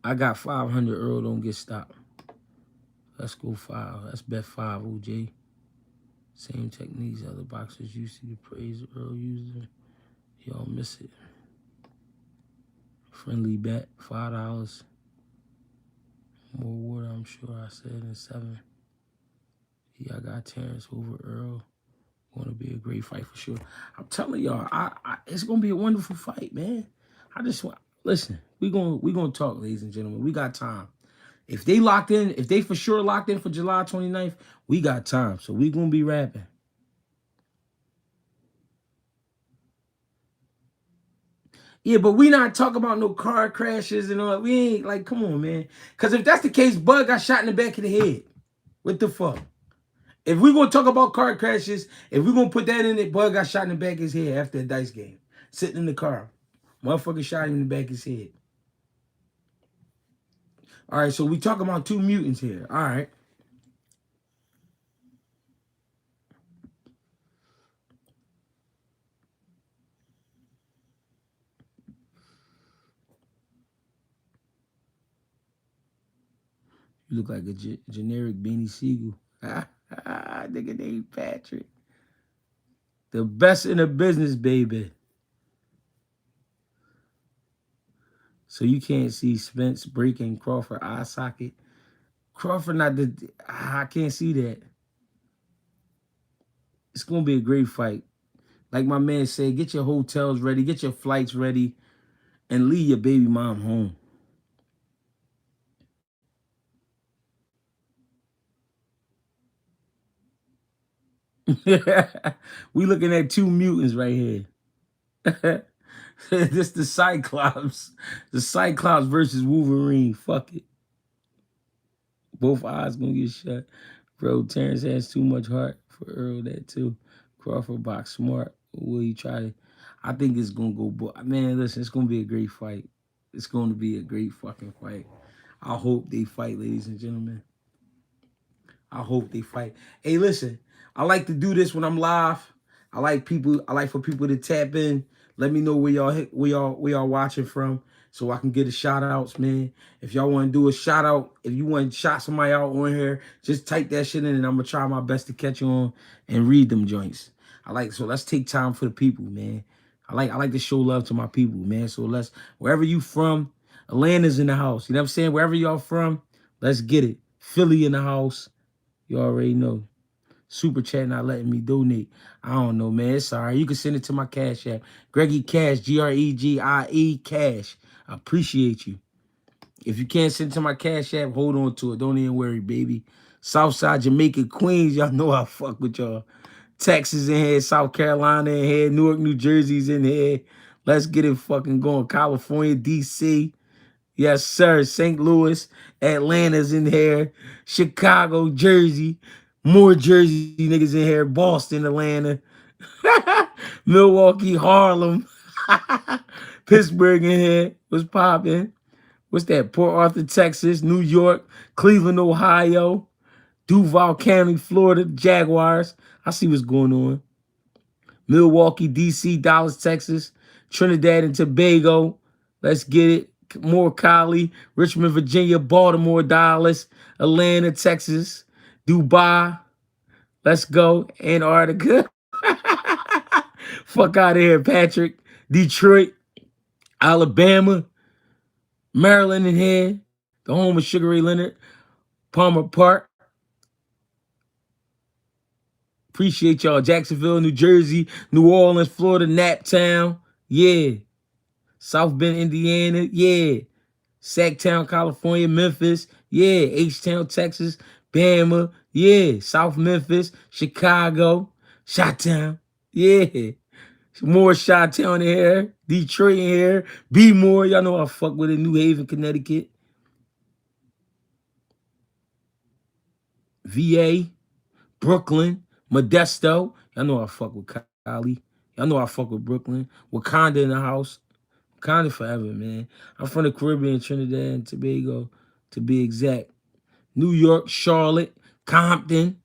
I got 500. Earl don't get stopped. Let's go 5. Let's bet 5, OJ. Same techniques other boxers used to praise Earl using. Y'all miss it. Friendly bet, $5. More water, I'm sure I said in 7. Yeah, I got Terence over Earl. Going to be a great fight for sure. I'm telling y'all, it's gonna be a wonderful fight, man. I just want listen. We gonna talk, ladies and gentlemen. We got time. If they locked in, if they for sure locked in for July 29th, we got time. So we gonna be rapping. Yeah, but we not talking about no car crashes and all that. We ain't like, come on, man. Because if that's the case, Bud got shot in the back of the head. What the fuck? If we gonna talk about car crashes, if we gonna put that in it, Bud got shot in the back of his head after a dice game, sitting in the car. Motherfucker shot him in the back of his head. All right, so we talking about two mutants here. All right. You look like a generic Beanie Siegel. Nigga named Patrick. The best in the business, baby. So you can't see Spence breaking Crawford eye socket. Crawford not the. I can't see that. It's gonna be a great fight. Like my man said, get your hotels ready, get your flights ready, and leave your baby mom home. We looking at two mutants right here. This the Cyclops. The Cyclops versus Wolverine. Fuck it. Both eyes gonna get shut. Bro, Terence has too much heart for Errol that too. Crawford box smart. Will he try to? I think it's gonna go. Man, listen, it's gonna be a great fight. It's gonna be a great fucking fight. I hope they fight, ladies and gentlemen. I hope they fight. Hey, listen, I like to do this when I'm live. I like for people to tap in. Let me know where y'all watching from so I can get the shout outs, man. If y'all want to do a shout out, if you want to shout somebody out on here, just type that shit in and I'm gonna try my best to catch you on and read them joints. So let's take time for the people, man. I like to show love to my people, man. So let's wherever you from, Atlanta's in the house. You know what I'm saying? Wherever y'all from, let's get it. Philly in the house. You already know. Super chat not letting me donate. I don't know, man. It's all right. You can send it to my Cash app. GregieCash, Gregie Cash. I appreciate you. If you can't send it to my Cash app, hold on to it. Don't even worry, baby. Southside Jamaica, Queens, y'all know I fuck with y'all. Texas in here, South Carolina in here, Newark, New Jersey's in here. Let's get it fucking going. California, DC. Yes, sir. St. Louis, Atlanta's in here. Chicago, Jersey. More Jersey niggas in here. Boston, Atlanta. Milwaukee, Harlem. Pittsburgh in here. What's popping? What's that? Port Arthur, Texas. New York. Cleveland, Ohio. Duval County, Florida. Jaguars. I see what's going on. Milwaukee, DC, Dallas, Texas. Trinidad and Tobago. Let's get it. More Cali, Richmond, Virginia, Baltimore, Dallas, Atlanta, Texas, Dubai. Let's go. Antarctica. Fuck out of here, Patrick. Detroit, Alabama, Maryland in here, the home of Sugar Ray Leonard, Palmer Park. Appreciate y'all. Jacksonville, New Jersey, New Orleans, Florida, Naptown. Yeah. South Bend, Indiana. Yeah. Sacktown, California, Memphis, yeah, H-Town, Texas, Bama, yeah, South Memphis, Chicago, Chi-Town, yeah, more Chi-Town in here, Detroit in here, B more, y'all know I fuck with it, New Haven, Connecticut, VA, Brooklyn, Modesto, y'all know I fuck with Cali, y'all know I fuck with Brooklyn, Wakanda in the house, Wakanda forever, man. I'm from the Caribbean, Trinidad and Tobago, to be exact. New York, Charlotte, Compton.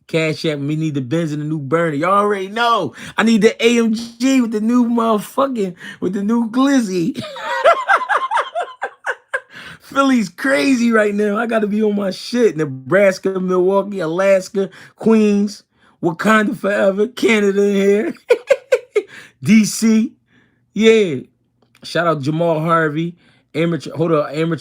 Cash App, we need the Benz and the new burner. Y'all already know. I need the AMG with the new motherfucking, with the new glizzy. Philly's crazy right now. I got to be on my shit. Nebraska, Milwaukee, Alaska, Queens, Wakanda forever, Canada in here. DC. Yeah. Shout out Jamal Harvey, amateur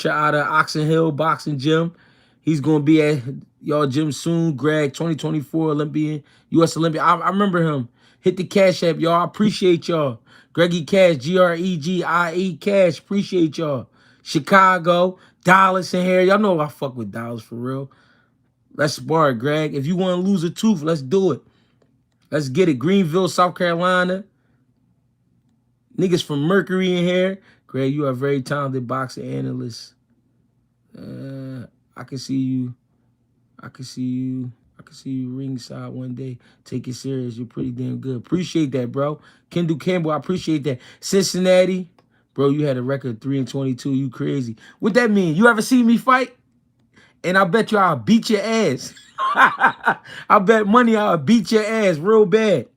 out of Oxon Hill Boxing Gym. He's gonna be at y'all gym soon. Greg, 2024 Olympian, U.S. Olympian. I remember him. Hit the Cash App, y'all. I appreciate y'all. GregieCash, Gregie Cash. Appreciate y'all. Chicago, Dallas in here. Y'all know I fuck with Dallas for real. Let's spar it, Greg. If you want to lose a tooth, let's do it. Let's get it. Greenville, South Carolina. Niggas from Mercury in here. Greg, you are a very talented boxing analyst. I can see you. I can see you. I can see you ringside one day. Take it serious. You're pretty damn good. Appreciate that, bro. Kendall Campbell, I appreciate that. Cincinnati, bro, you had a record 3-22. You crazy. What that mean? You ever see me fight? And I bet you I'll beat your ass. I bet money I'll beat your ass real bad.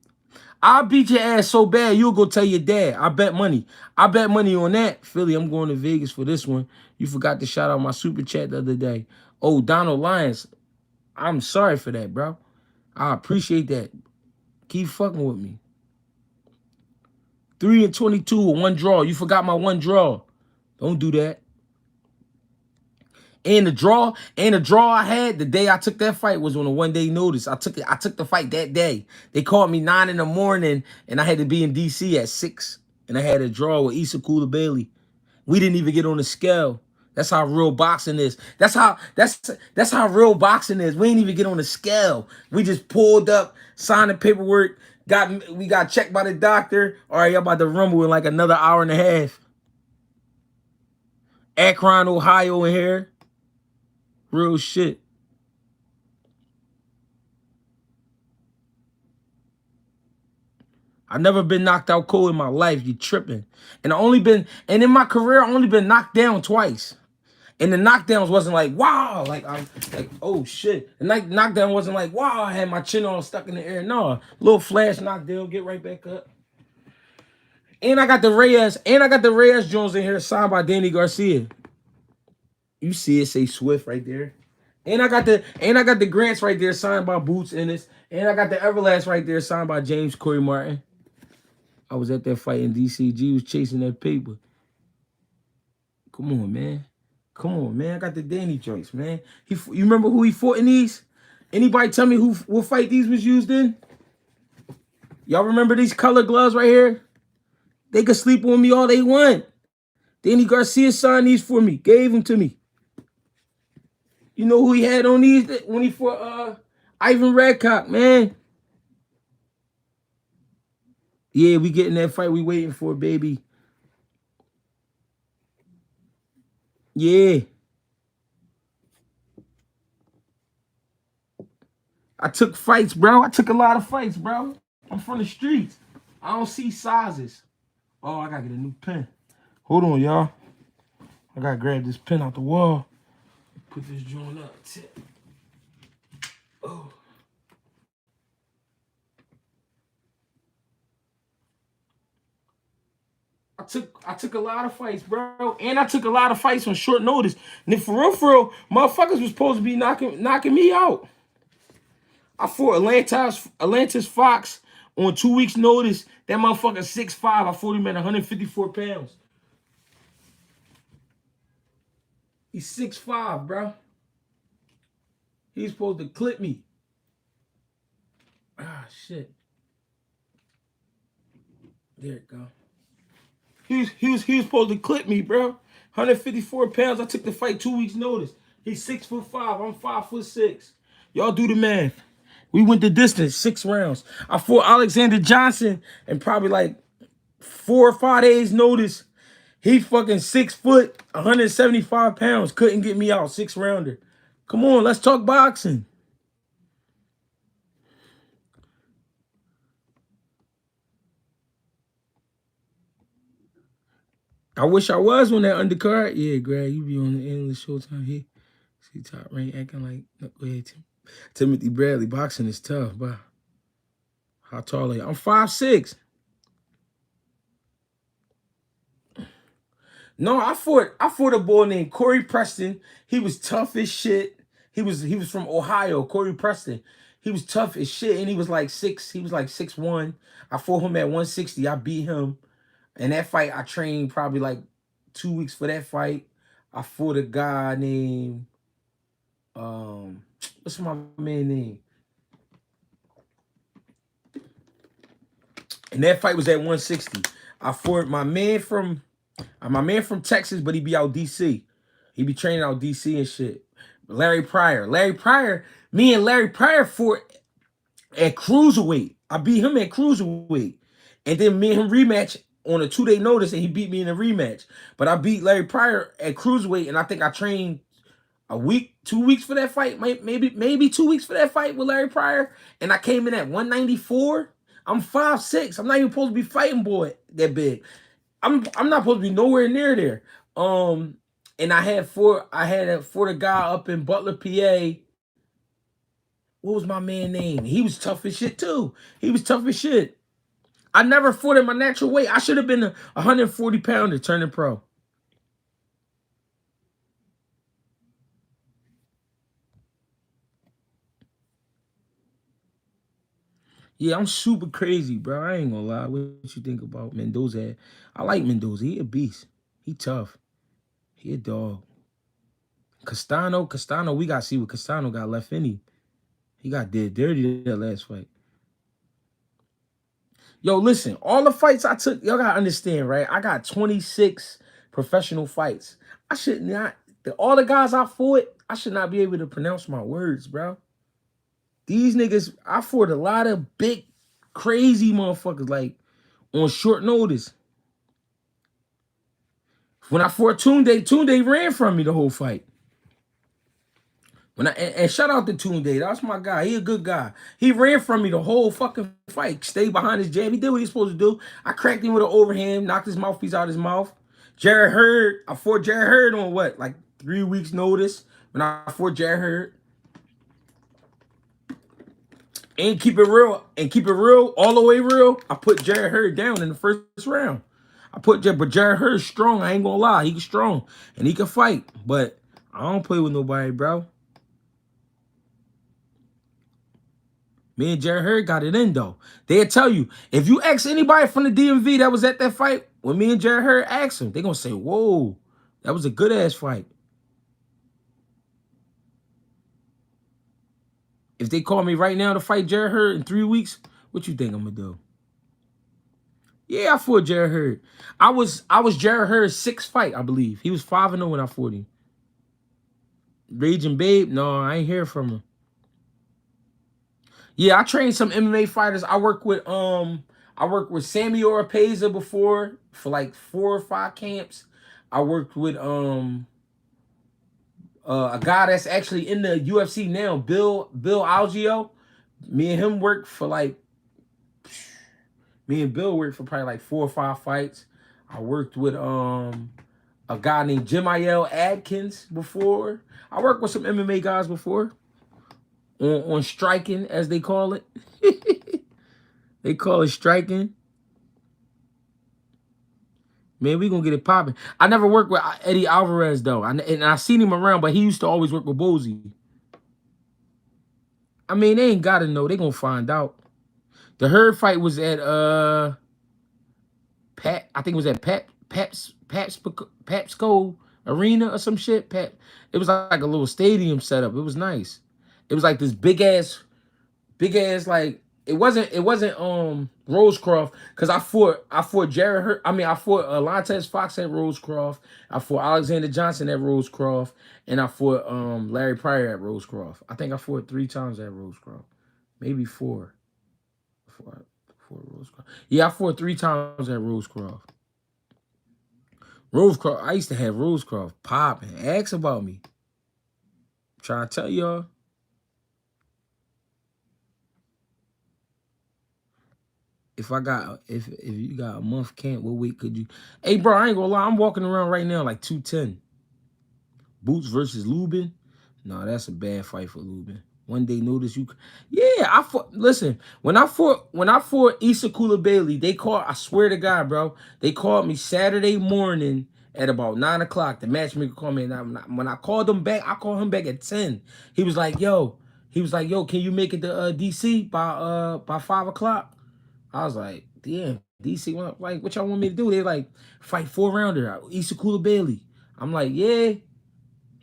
I'll beat your ass so bad you'll go tell your dad. I bet money. I bet money on that. Philly, I'm going to Vegas for this one. You forgot to shout out my super chat the other day. Oh, Donald Lyons. I'm sorry for that, bro. I appreciate that. Keep fucking with me. 3-22 with one draw. You forgot my one draw. Don't do that. And the draw I had the day I took that fight was on a 1-day notice. I took the fight that day. They called me 9 in the morning and I had to be in DC at 6. And I had a draw with Issa Kula Bailey. We didn't even get on the scale. That's how real boxing is. That's how real boxing is. We ain't even get on the scale. We just pulled up, signed the paperwork, we got checked by the doctor. All right, y'all about to rumble in like another hour and a half. Akron, Ohio in here. Real shit. I've never been knocked out cold in my life. You tripping. And in my career, I only been knocked down twice. And the knockdowns wasn't like, wow, like oh shit. The knockdown wasn't like, wow, I had my chin all stuck in the air. No, little flash knockdown, get right back up. And I got the Reyes Jones in here signed by Danny Garcia. You see it say Swift right there. And I got the Grants right there signed by Boots Ennis. And I got the Everlast right there signed by James Corey Martin. I was at that fight in DCG, was chasing that paper. Come on, man. Come on, man. I got the Danny joints, man. You remember who he fought in these? Anybody tell me what fight these was used in? Y'all remember these color gloves right here? They could sleep on me all they want. Danny Garcia signed these for me, gave them to me. You know who he had on these when he fought Ivan Radcock, man? Yeah, we getting that fight we waiting for, baby. Yeah. I took fights, bro. I took a lot of fights, bro. I'm from the streets. I don't see sizes. Oh, I gotta get a new pen. Hold on, y'all. I gotta grab this pen out the wall. Put this joint up. Oh. I took a lot of fights, bro. And I took a lot of fights on short notice. And for real, motherfuckers was supposed to be knocking me out. I fought Atlantis Fox on 2 weeks' notice. That motherfucker 6'5". I fought him at 154 pounds. He's 6'5", bro. He's supposed to clip me. Ah, shit. There it go. He was supposed to clip me, bro. 154 pounds. I took the fight 2 weeks' notice. He's 6'5". I'm 5'6". Y'all do the math. We went the distance, 6 rounds. I fought Alexander Johnson in probably like 4 or 5 days' notice. He fucking 6 foot, 175 pounds. Couldn't get me out, 6-rounder. Come on, let's talk boxing. I wish I was on that undercard. Yeah, Greg, you be on the endless Showtime here. See Top Rank acting like, no, go ahead, Timothy Bradley. Boxing is tough, but how tall are you? I'm 5'6". No, I fought a boy named Corey Preston. He was tough as shit. He was from Ohio, Corey Preston. He was tough as shit, and he was like 6'1". I fought him at 160. I beat him. And that fight, I trained probably like 2 weeks for that fight. I fought a guy named, what's my man name? And that fight was at 160. I fought my man from Texas, but he be out DC. He be training out DC and shit. Larry Pryor. Me and Larry Pryor fought at cruiserweight. I beat him at cruiserweight. And then me and him rematch on a 2-day notice, and he beat me in a rematch. But I beat Larry Pryor at cruiserweight, and I think I trained a week, 2 weeks for that fight, maybe 2 weeks for that fight with Larry Pryor, and I came in at 194. I'm 5'6". I'm not even supposed to be fighting boy that big. I'm not supposed to be nowhere near there. And I had fought a guy up in Butler, PA. What was my man name? He was tough as shit too. He was tough as shit. I never fought in my natural weight. I should have been a 140 pounder turning pro. Yeah, I'm super crazy, bro. I ain't gonna lie. What you think about Mendoza? I like Mendoza. He a beast. He tough. He a dog. Castano, we gotta see what Castano got left in him. He got dead dirty that last fight. Yo, listen, all the fights I took, y'all gotta understand, right? I got 26 professional fights. I should not, all the guys I fought, I should not be able to pronounce my words, bro. These niggas, I fought a lot of big, crazy motherfuckers, like, on short notice. When I fought Tunde ran from me the whole fight. And shout out to Tunde, that's my guy. He a good guy. He ran from me the whole fucking fight. Stayed behind his jab. He did what he was supposed to do. I cracked him with an overhand, knocked his mouthpiece out of his mouth. Jared Hurd, I fought Jared Hurd on what, like 3 weeks notice when I fought Jared Hurd. And keep it real, all the way real. I put Jared Hurd down in the first round. But Jared Hurd's strong. I ain't gonna lie, he's strong and he can fight. But I don't play with nobody, bro. Me and Jared Hurd got it in though. They'll tell you if you ask anybody from the DMV that was at that fight when me and Jared Hurd asked them, they gonna say, "Whoa, that was a good ass fight." If they call me right now to fight Jared Hurd in 3 weeks, what you think I'm gonna do? Yeah, I fought Jared Hurd. I was Jared Hurd's 6th fight, I believe. He was 5-0 when I fought him. Raging Babe, no, I ain't hear from him. Yeah, I trained some MMA fighters. I worked with Sammy Oropeza before for like 4 or 5 camps. I worked with a guy that's actually in the UFC now, Bill Algio. Me and him worked for like Me and Bill worked for probably like 4 or 5 fights. I worked with a guy named Jemiel Adkins before. I worked with some MMA guys before. On striking, as they call it. They call it striking. Man, we gonna get it popping. I never worked with Eddie Alvarez though. And I seen him around, but he used to always work with Bozy. I mean, they ain't gotta know. They gonna find out. The Hurd fight was at I think it was at Papsco Arena or some shit. It was like a little stadium setup. It was nice. It was like this big ass like it wasn't Rosecroft because I fought Jared Hurd. I mean I fought Lantes Fox at Rosecroft. I fought Alexander Johnson at Rosecroft, and I fought Larry Pryor at Rosecroft. I think I fought 3 times at Rosecroft, maybe 4. Rosecroft. Yeah, I fought 3 times at Rosecroft. Rosecroft, I used to have Rosecroft popping. Ask about me. I'm trying to tell y'all. If you got a month camp, what weight could you? Hey, bro, I ain't gonna lie. I'm walking around right now like 210. Boots versus Lubin. No, that's a bad fight for Lubin. One day notice you. Yeah, I fought. Listen, when I fought Issa Kula Bailey, they called. I swear to God, bro, they called me Saturday morning at about 9 o'clock. The matchmaker called me, and when I called him back, I called him back at 10. He was like, "Yo," can you make it to DC by 5 o'clock? I was like, "Damn, DC, what y'all want me to do?" They like fight 4-rounder, Issa Kula Bailey. I'm like, "Yeah."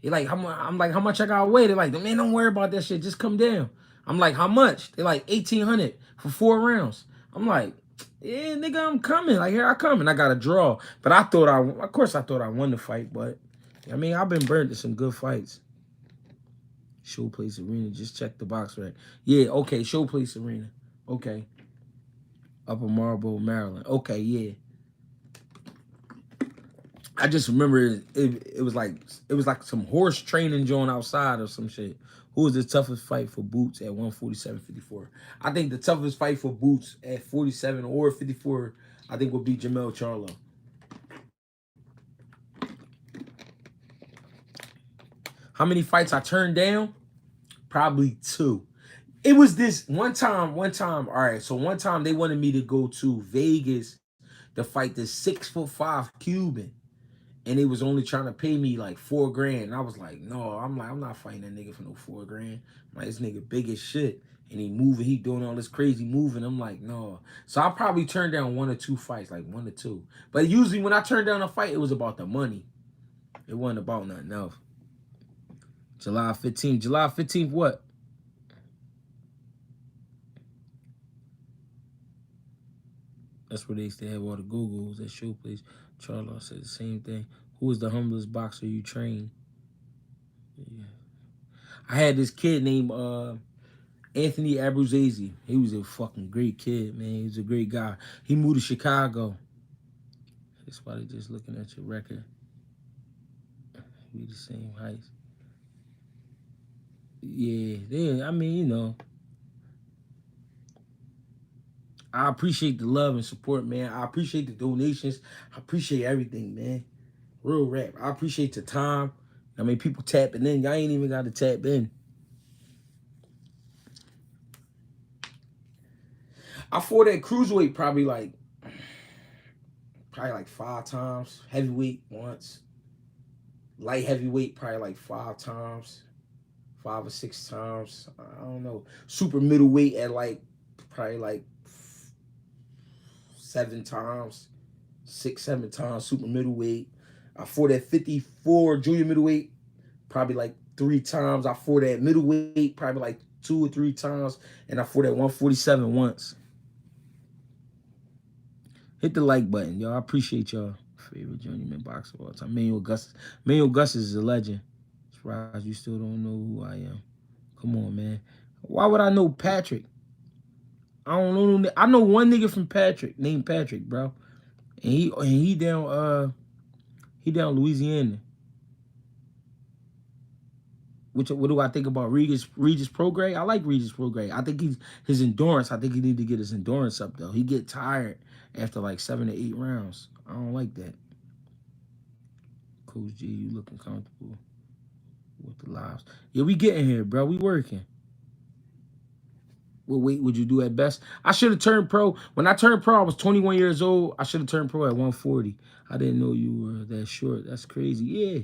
They like, I'm like, "How much I gotta weigh?" They're like, "Man, don't worry about that shit. Just come down." I'm like, "How much?" They're like, 1,800 for 4 rounds. I'm like, "Yeah, nigga, I'm coming. Like, here I come." And I got a draw. But of course I thought I won the fight. But, I mean, I've been burnt to some good fights. Showplace Arena. Just check the box, right? Yeah, okay, Showplace Arena. Okay. Upper Marlboro, Maryland. Okay, yeah. I just remember it was like some horse training joint outside or some shit. Who was the toughest fight for Boots at 147.54? I think the toughest fight for Boots at 47 or 54, I think would be Jamel Charlo. How many fights I turned down? Probably 2. It was this all right, so one time they wanted me to go to Vegas to fight this 6'5" Cuban. And they was only trying to pay me like 4 grand. And I was like, no, I'm not fighting that nigga for no 4 grand. I'm like, this nigga big as shit. And he moving, he doing all this crazy moving. I'm like, no. So I probably turned down 1 or 2 fights, like 1 or 2. But usually when I turned down a fight, it was about the money. It wasn't about nothing else. July 15th. July 15th, what? That's where they used to have all the Googles at Showplace. Charles said the same thing. Who was the humblest boxer you trained? Yeah. I had this kid named Anthony Abuzazi. He was a fucking great kid, man. He was a great guy. He moved to Chicago. That's why they just looking at your record. We the same height. Yeah, they, I mean, you know, I appreciate the love and support, man. I appreciate the donations. I appreciate everything, man. Real rap. I appreciate the time. I mean, people tapping in. Y'all ain't even got to tap in. I fought at cruiserweight probably like 5 times. Heavyweight once. Light heavyweight probably like 5 times. 5 or 6 times. I don't know. Super middleweight at like probably like 7 times. 6, 7 times. Super middleweight. I fought at 54 junior middleweight probably like 3 times. I fought at middleweight probably like 2 or 3 times. And I fought at 147 once. Hit the like button, y'all. I appreciate y'all. Favorite journeyman boxer of all time. Manuel Gus is a legend. Surprised you still don't know who I am. Come on, man. Why would I know Patrick? I don't know. I know one nigga from Patrick named Patrick, bro. And he down Louisiana. What do I think about Regis Prograis? I like Regis Prograis. I think his endurance. I think he need to get his endurance up though. He get tired after like 7 to 8 rounds. I don't like that. Coach G, you looking comfortable with the lives? Yeah, we getting here, bro. We working. What weight would you do at best? I should have turned pro. When I turned pro, I was 21 years old. I should have turned pro at 140. I didn't know you were that short. That's crazy. Yeah.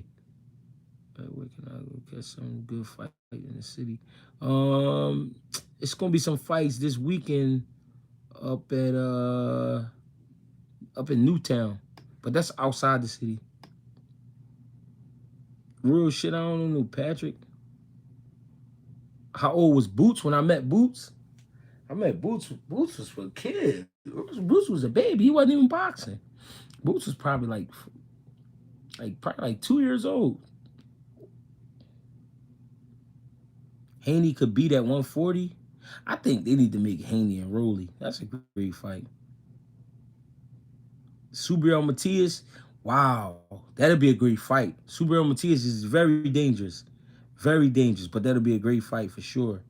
Where can I go catch some good fight in the city? It's gonna be some fights this weekend up at up in Newtown, but that's outside the city. Real shit. I don't know Patrick. How old was Boots when I met Boots? I met Boots. Boots was for kids. Boots was a baby. He wasn't even boxing. Boots was probably probably like 2 years old. Haney could beat at 140. I think they need to make Haney and Rolly. That's a great fight. Subriel Matias, wow, that'll be a great fight. Subriel Matias is very dangerous, but that'll be a great fight for sure.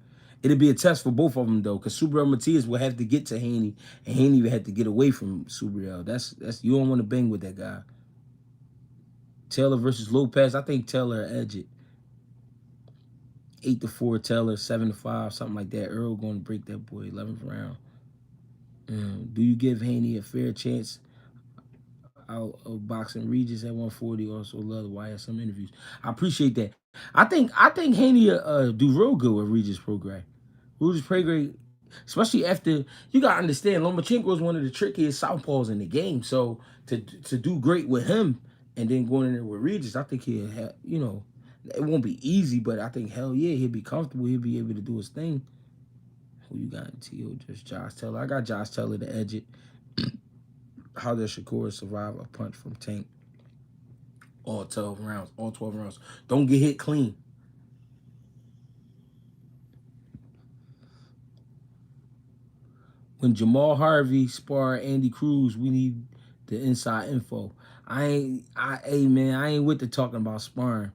It'll be a test for both of them though, because Subriel Matias will have to get to Haney, and Haney will have to get away from Subriel. That's you don't want to bang with that guy. Taylor versus Lopez, I think Taylor edge it. 8-4 Taylor, 7-5, something like that. Errol going to break that boy 11th round. Do you give Haney a fair chance out of boxing Regis at 140? Also love why I have some interviews. I appreciate that. I think Haney do real good with Regis Prograis. Regis Prograis, especially after you gotta understand Lomachenko is one of the trickiest southpaws in the game. So to do great with him and then going in there with Regis, I think he'll have, it won't be easy, but I think hell yeah, he'll be comfortable. He'll be able to do his thing. Who you got in TO? Just Josh Taylor. I got Josh Taylor to edge it. How does Shakur survive a punch from Tank? All 12 rounds. All 12 rounds. Don't get hit clean. When Jamal Harvey spar Andy Cruz, we need the inside info. Hey man, I ain't with the talking about sparring.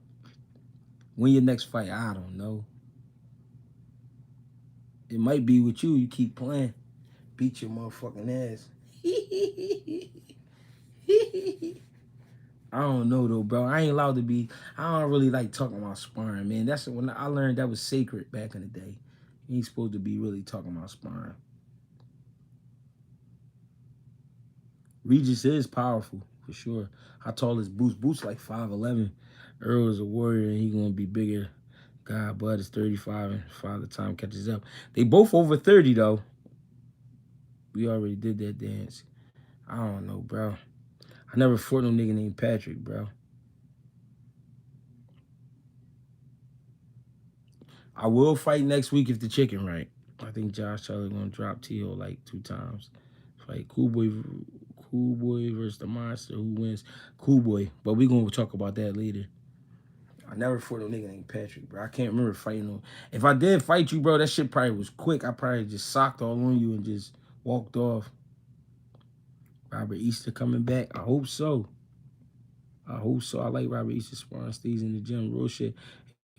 When your next fight? I don't know. It might be with you. You keep playing. Beat your motherfucking ass. I don't know though, bro. I ain't allowed to be. I don't really like talking about sparring, man. That's when I learned that was sacred back in the day. He ain't supposed to be really talking about sparring. Regis is powerful, for sure. How tall is Boots? Boots like 5'11". Errol is a warrior, and he going to be bigger. God, Bud is 35, and Father Time catches up. They both over 30, though. We already did that dance. I don't know, bro. I never fought no nigga named Patrick, bro. I will fight next week if the chicken right. I think Josh Charlie gonna drop T.O. like 2 times. Fight Cool Boy versus the Monster. Who wins? Cool Boy. But we gonna talk about that later. I never fought no nigga named Patrick, bro. I can't remember fighting no. If I did fight you, bro, that shit probably was quick. I probably just socked all on you and just walked off. Robert Easter coming back. I hope so. I hope so. I like Robert Easter sparring. Stays in the gym. Real shit.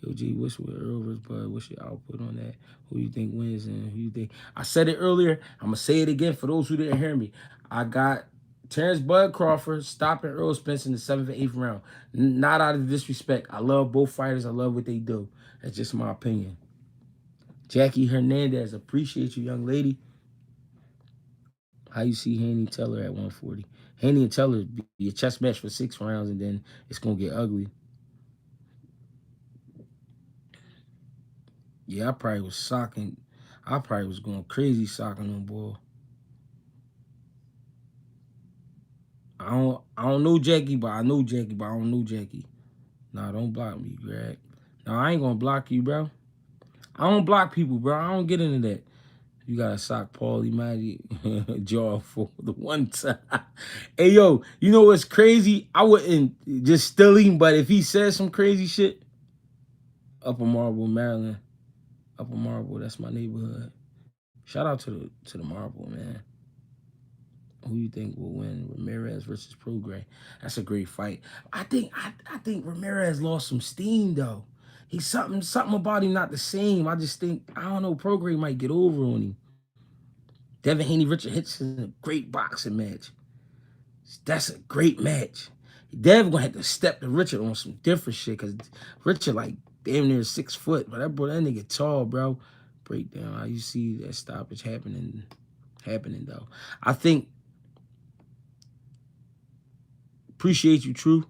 Yo, G, what's with Errol versus Bud? What's your output on that? Who you think wins and who you think? I said it earlier. I'm going to say it again for those who didn't hear me. I got Terence Bud Crawford stopping Errol Spence in the 7th and 8th round. Not out of disrespect. I love both fighters. I love what they do. That's just my opinion. Jackie Hernandez, appreciate you, young lady. How you see Haney Teller at 140? Haney and Teller be a chess match for 6 rounds, and then it's going to get ugly. Yeah, I probably was socking. I probably was going crazy socking them, boy. I don't know Jackie, but I know Jackie, but I don't know Jackie. Nah, don't block me, Greg. No, I ain't gonna block you, bro. I don't block people, bro. I don't get into that. You gotta sock Paulie Matty jaw for the one time. Hey, yo, you know what's crazy? I wouldn't just steal him, but if he says some crazy shit, Upper Marlboro, Maryland. Upper Marlboro, that's my neighborhood. Shout out to the Marlboro, man. Who you think will win? Ramirez versus Prograis. That's a great fight. I think Ramirez lost some steam though. He's something about him not the same. I just think I don't know. Prograis might get over on him. Devin Haney Richard Hitch is a great boxing match. That's a great match. Dev gonna have to step to Richard on some different shit because Richard like damn near 6 foot, but that nigga tall, bro. Breakdown. How you see that stoppage happening though? I think. Appreciate you, True.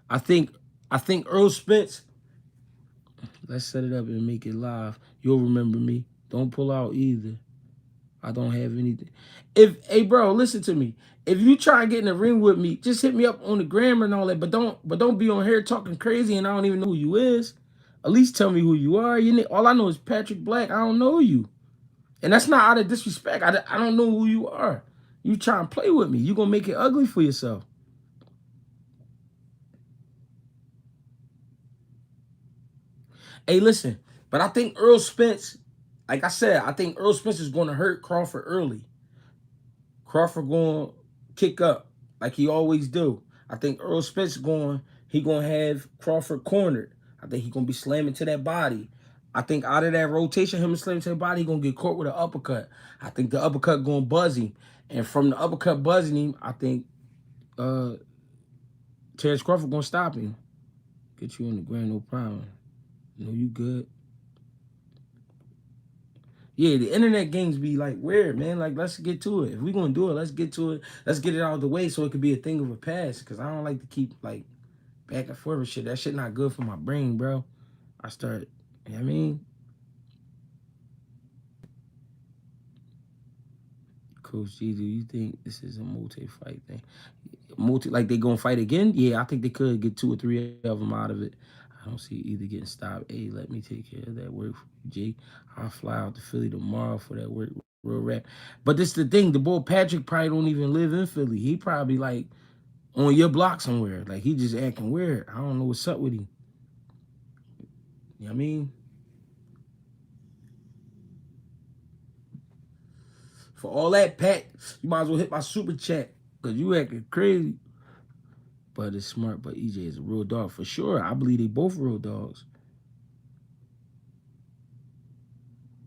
I think Errol Spence. Let's set it up and make it live. You'll remember me. Don't pull out either. I don't have anything. Hey bro, listen to me. If you try and get in the ring with me, just hit me up on the grammar and all that. But don't be on here talking crazy and I don't even know who you is. At least tell me who you are. All I know is Patrick Black. I don't know you. And that's not out of disrespect. I don't know who you are. You try and play with me. You gonna make it ugly for yourself. Hey, listen, but I think Errol Spence, like I said, I think Errol Spence is going to hurt Crawford early. Crawford going to kick up like he always do. I think Errol Spence going to have Crawford cornered. I think he going to be slamming to that body. I think out of that rotation, him slamming to the body, he going to get caught with an uppercut. I think the uppercut going to buzz him. And from the uppercut buzzing him, I think Terence Crawford going to stop him. Get you on the ground, no problem. You know you good. Yeah, the internet games be like weird, man. Like, let's get to it. If we're gonna do it, let's get to it. Let's get it out of the way so it could be a thing of a past. Cause I don't like to keep like back and forth with shit. That shit not good for my brain, bro. I start, you know what I mean? Coach G, do you think this is a multi-fight thing? Like they gonna fight again? Yeah, I think they could get 2 or 3 of them out of it. I don't see either getting stopped. Hey, let me take care of that work for you, G. I'll fly out to Philly tomorrow for that work, real rap. But this the thing, the boy Patrick probably don't even live in Philly. He probably like on your block somewhere. Like he just acting weird. I don't know what's up with him. You know what I mean? For all that, Pat, you might as well hit my super chat. Cause you acting crazy. But it's smart, but EJ is a real dog for sure. I believe they both real dogs.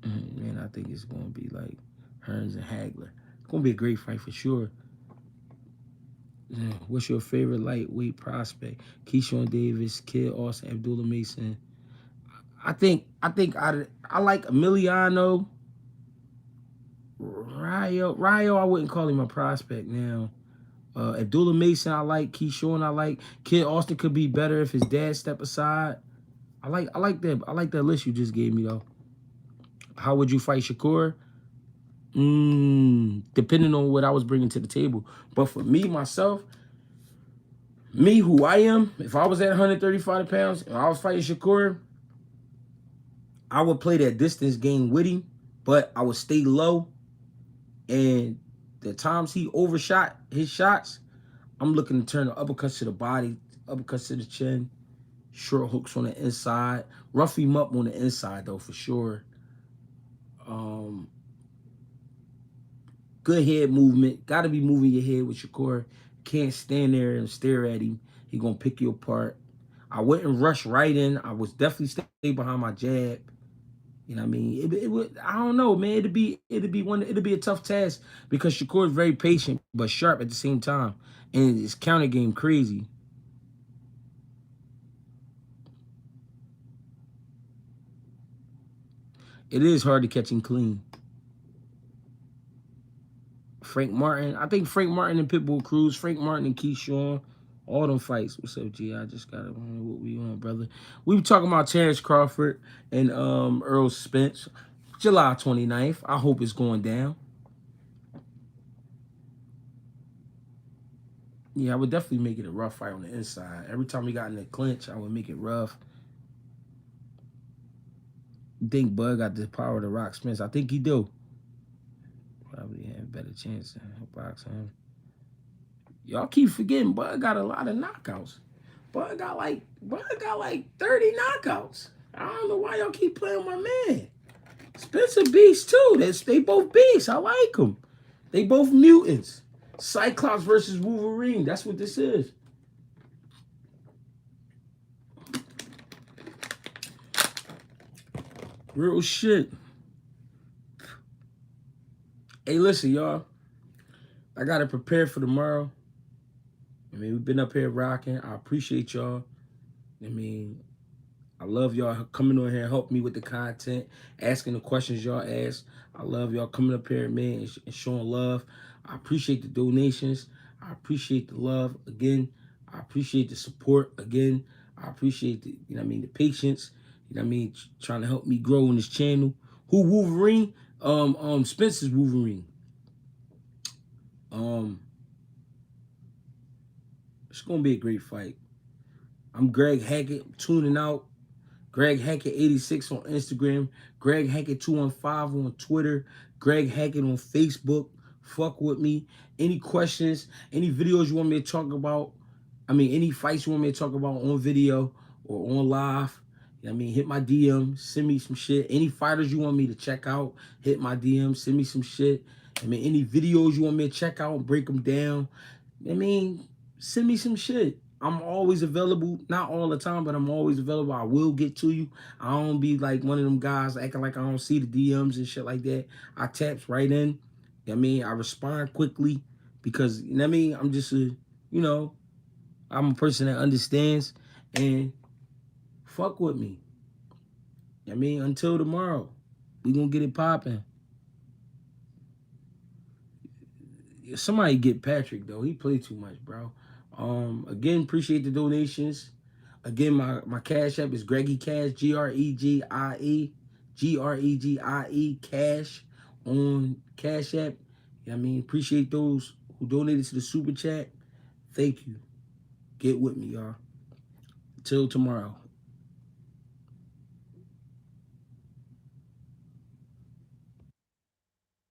Man, I think it's going to be like Hearns and Hagler. It's going to be a great fight for sure. What's your favorite lightweight prospect? Keyshawn Davis, Kid Austin, Abdullah Mason. I like Emiliano. Rayo, I wouldn't call him a prospect now. Abdullah Mason, I like. Keyshawn, I like. Kid Austin could be better if his dad step aside. I like that list you just gave me though. How would you fight Shakur? Depending on what I was bringing to the table. But for me, myself, me who I am, if I was at 135 pounds and I was fighting Shakur, I would play that distance game with him, but I would stay low. And the times he overshot his shots, I'm looking to turn the uppercuts to the body, uppercuts to the chin, short hooks on the inside, rough him up on the inside though for sure. Good head movement. Got to be moving your head with Shakur. Can't stand there and stare at him. He gonna pick you apart. I wouldn't rush right in. I was definitely stay behind my jab. You know what I mean? It would. I don't know, man. It'd be a tough task because Shakur is very patient but sharp at the same time, and his counter game crazy. It is hard to catch him clean. Frank Martin. I think Frank Martin and Pitbull Cruz, Frank Martin and Keyshawn, all them fights. What's up, G? I just got it. What we on, brother? We were talking about Terence Crawford and Errol Spence. July 29th. I hope it's going down. Yeah, I would definitely make it a rough fight on the inside. Every time we got in the clinch, I would make it rough. You think Bud got the power to rock Spence? I think he do. Probably have a better chance to box him. Y'all keep forgetting Bud got a lot of knockouts. Bud got like 30 knockouts. I don't know why y'all keep playing my man. Spencer beast too. They both beasts. I like them. They both mutants. Cyclops versus Wolverine. That's what this is. Real shit. Hey, listen, y'all. I gotta prepare for tomorrow. I mean, we've been up here rocking. I appreciate y'all. I mean, I love y'all coming on here and helping me with the content, asking the questions y'all ask. I love y'all coming up here, man, and showing love. I appreciate the donations. I appreciate the love. Again, I appreciate the support. Again, I appreciate the, you know what I mean, the patience. You know what I mean, trying to help me grow on this channel. Who Wolverine? Spencer's Wolverine. It's gonna be a great fight. I'm Greg Hackett, tuning out. Greg Hackett 86 on Instagram. Greg Hackett 215 on Twitter. Greg Hackett on Facebook. Fuck with me. Any questions, any videos you want me to talk about, any fights you want me to talk about on video or on live, you know what I mean, hit my DM, send me some shit. Any fighters you want me to check out, hit my DM, send me some shit. Any videos you want me to check out and break them down, send me some shit. I'm always available, not all the time, but I'm always available. I will get to you. I don't be like one of them guys acting like I don't see the DMs and shit like that. I taps right in. You know what I mean? I respond quickly because, you know what I mean? I'm just a, you know, I'm a person that understands and fuck with me. You know what I mean? Until tomorrow, we gonna get it popping. Somebody get Patrick, though. He played too much, bro. Again, appreciate the donations. Again, my Cash App is GregieCash, GregiE, Cash on Cash App. You know what I mean? Appreciate those who donated to the Super Chat. Thank you. Get with me, y'all. Till tomorrow.